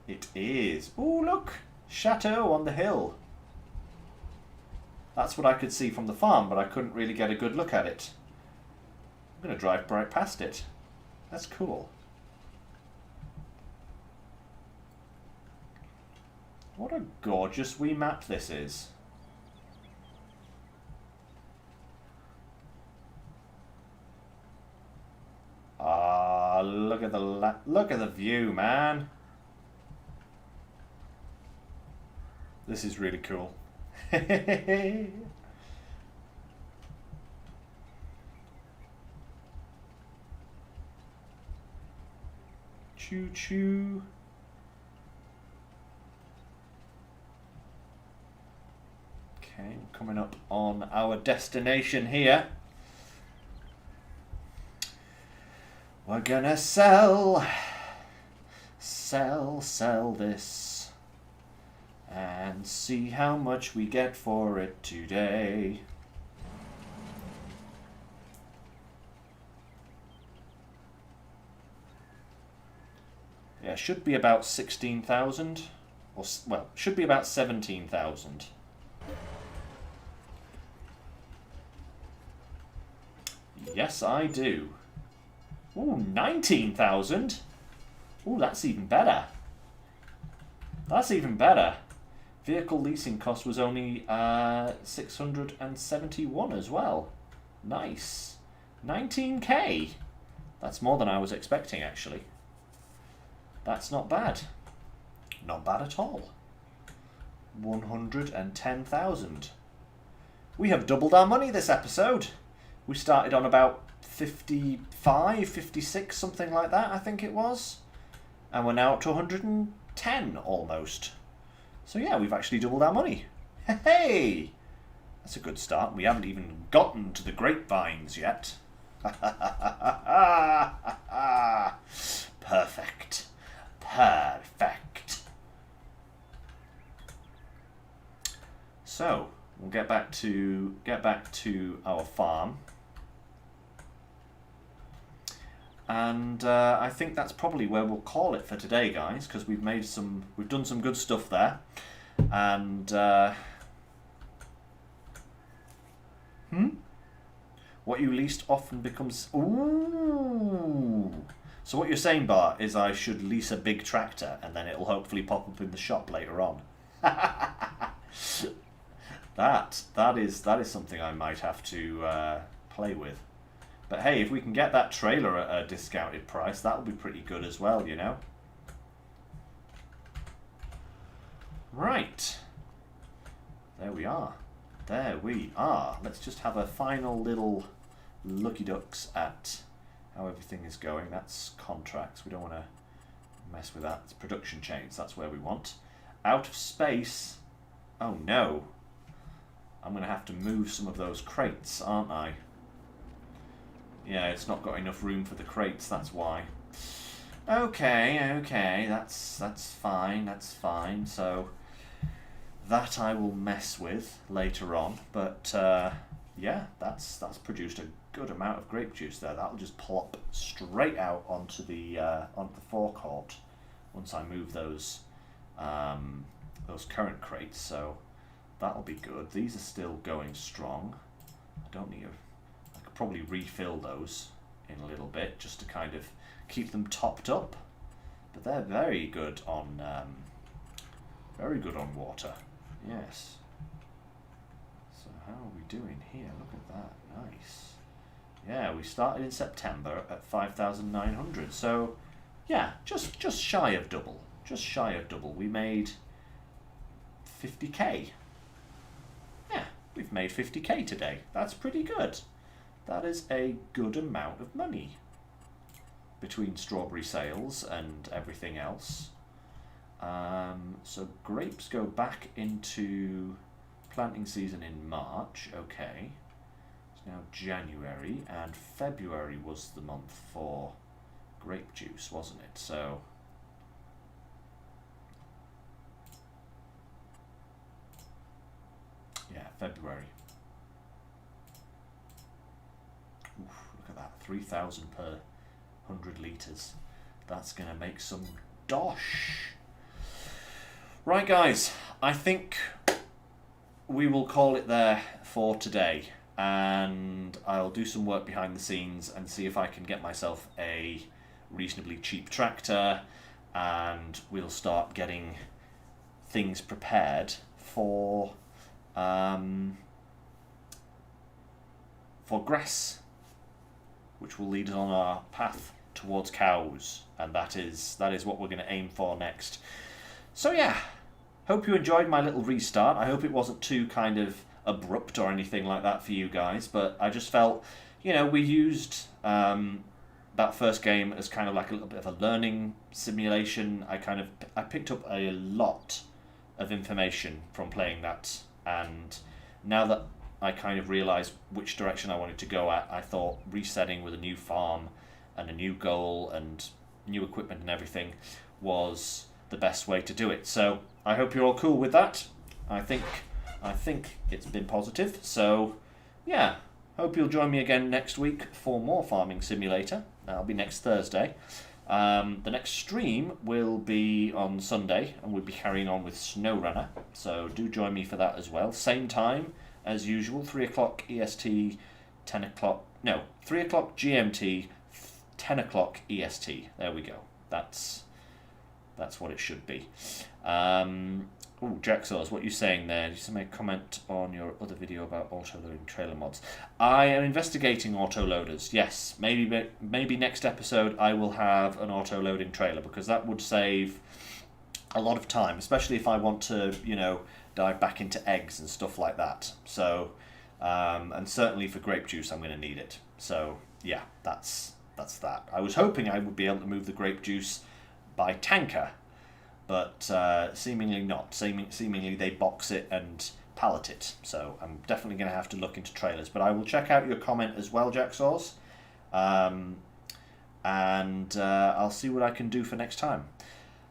It is. Oh, look! Chateau on the hill. That's what I could see from the farm, but I couldn't really get a good look at it. I'm going to drive right past it. That's cool. What a gorgeous wee map this is. Ah, look at the view, man. This is really cool. Choo choo. Okay, coming up on our destination here. We're gonna sell this and see how much we get for it today. Yeah, should be about 16,000, or well, should be about 17,000. Yes, I do. Ooh, 19,000. Ooh, that's even better. That's even better. Vehicle leasing cost was only 671 as well. Nice. 19k. That's more than I was expecting, actually. That's not bad. Not bad at all. 110,000. We have doubled our money this episode. We started on about 55, 56, something like that, I think it was. And we're now up to 110 almost. So yeah, we've actually doubled our money. Hey! That's a good start. We haven't even gotten to the grapevines yet. Perfect. Perfect. So, we'll get back to our farm. And I think that's probably where we'll call it for today, guys, because we've done some good stuff there. And what you least often becomes... Ooh! So what you're saying, Bart, is I should lease a big tractor and then it'll hopefully pop up in the shop later on. That is something I might have to play with. But hey, if we can get that trailer at a discounted price, that'll be pretty good as well, you know? Right. There we are. There we are. Let's just have a final little looky ducks at how everything is going. That's contracts. We don't want to mess with that. It's production chains. That's where we want. Out of space. Oh no. I'm going to have to move some of those crates, aren't I? Yeah, it's not got enough room for the crates. That's why. Okay. That's fine. That's fine. So that I will mess with later on, but yeah, that's produced a good amount of grape juice there. That'll just plop straight out onto the forecourt once I move those current crates. So that'll be good. These are still going strong. I could probably refill those in a little bit just to kind of keep them topped up. But they're very good on water. Yes. So how are we doing here? Look at that. Nice. Yeah, we started in September at 5,900. So yeah, just shy of double. Just shy of double. We made 50k. Yeah, we've made 50k today. That's pretty good. That is a good amount of money between strawberry sales and everything else. So grapes go back into planting season in March. Okay. It's now January, and February was the month for grape juice, wasn't it? So yeah, February. Oof, look at that, 3,000 per 100 litres. That's going to make some dosh. Right, guys, I think we will call it there for today, and I'll do some work behind the scenes and see if I can get myself a reasonably cheap tractor, and we'll start getting things prepared for grass, which will lead us on our path towards cows, and that is what we're going to aim for next. So yeah, hope you enjoyed my little restart. I hope it wasn't too kind of abrupt or anything like that for you guys, but I just felt, you know, we used that first game as kind of like a little bit of a learning simulation. I picked up a lot of information from playing that, and now that I kind of realised which direction I wanted to go at, I thought resetting with a new farm and a new goal and new equipment and everything was the best way to do it. So I hope you're all cool with that. I think it's been positive. So yeah, hope you'll join me again next week for more Farming Simulator. That'll be next Thursday. The next stream will be on Sunday, and we'll be carrying on with SnowRunner. So do join me for that as well. Same time as usual, 3 o'clock EST, 3 o'clock GMT, 10 o'clock EST. There we go. That's what it should be. Oh, Jacksaws, what are you saying there? Did you make a comment on your other video about auto-loading trailer mods? I am investigating auto-loaders, yes. Maybe next episode I will have an auto-loading trailer, because that would save a lot of time, especially if I want to, you know, dive back into eggs and stuff like that. So, and certainly for grape juice, I'm going to need it. So, yeah, that's that. I was hoping I would be able to move the grape juice by tanker, but seemingly not. Seemingly they box it and pallet it. So I'm definitely going to have to look into trailers. But I will check out your comment as well, Jacksaws, and I'll see what I can do for next time.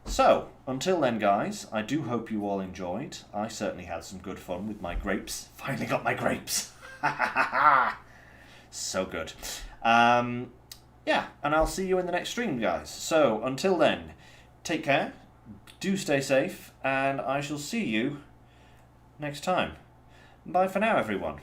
So, until then, guys, I do hope you all enjoyed. I certainly had some good fun with my grapes. Finally got my grapes. So good. Yeah, and I'll see you in the next stream, guys. So, until then, take care, do stay safe, and I shall see you next time. Bye for now, everyone.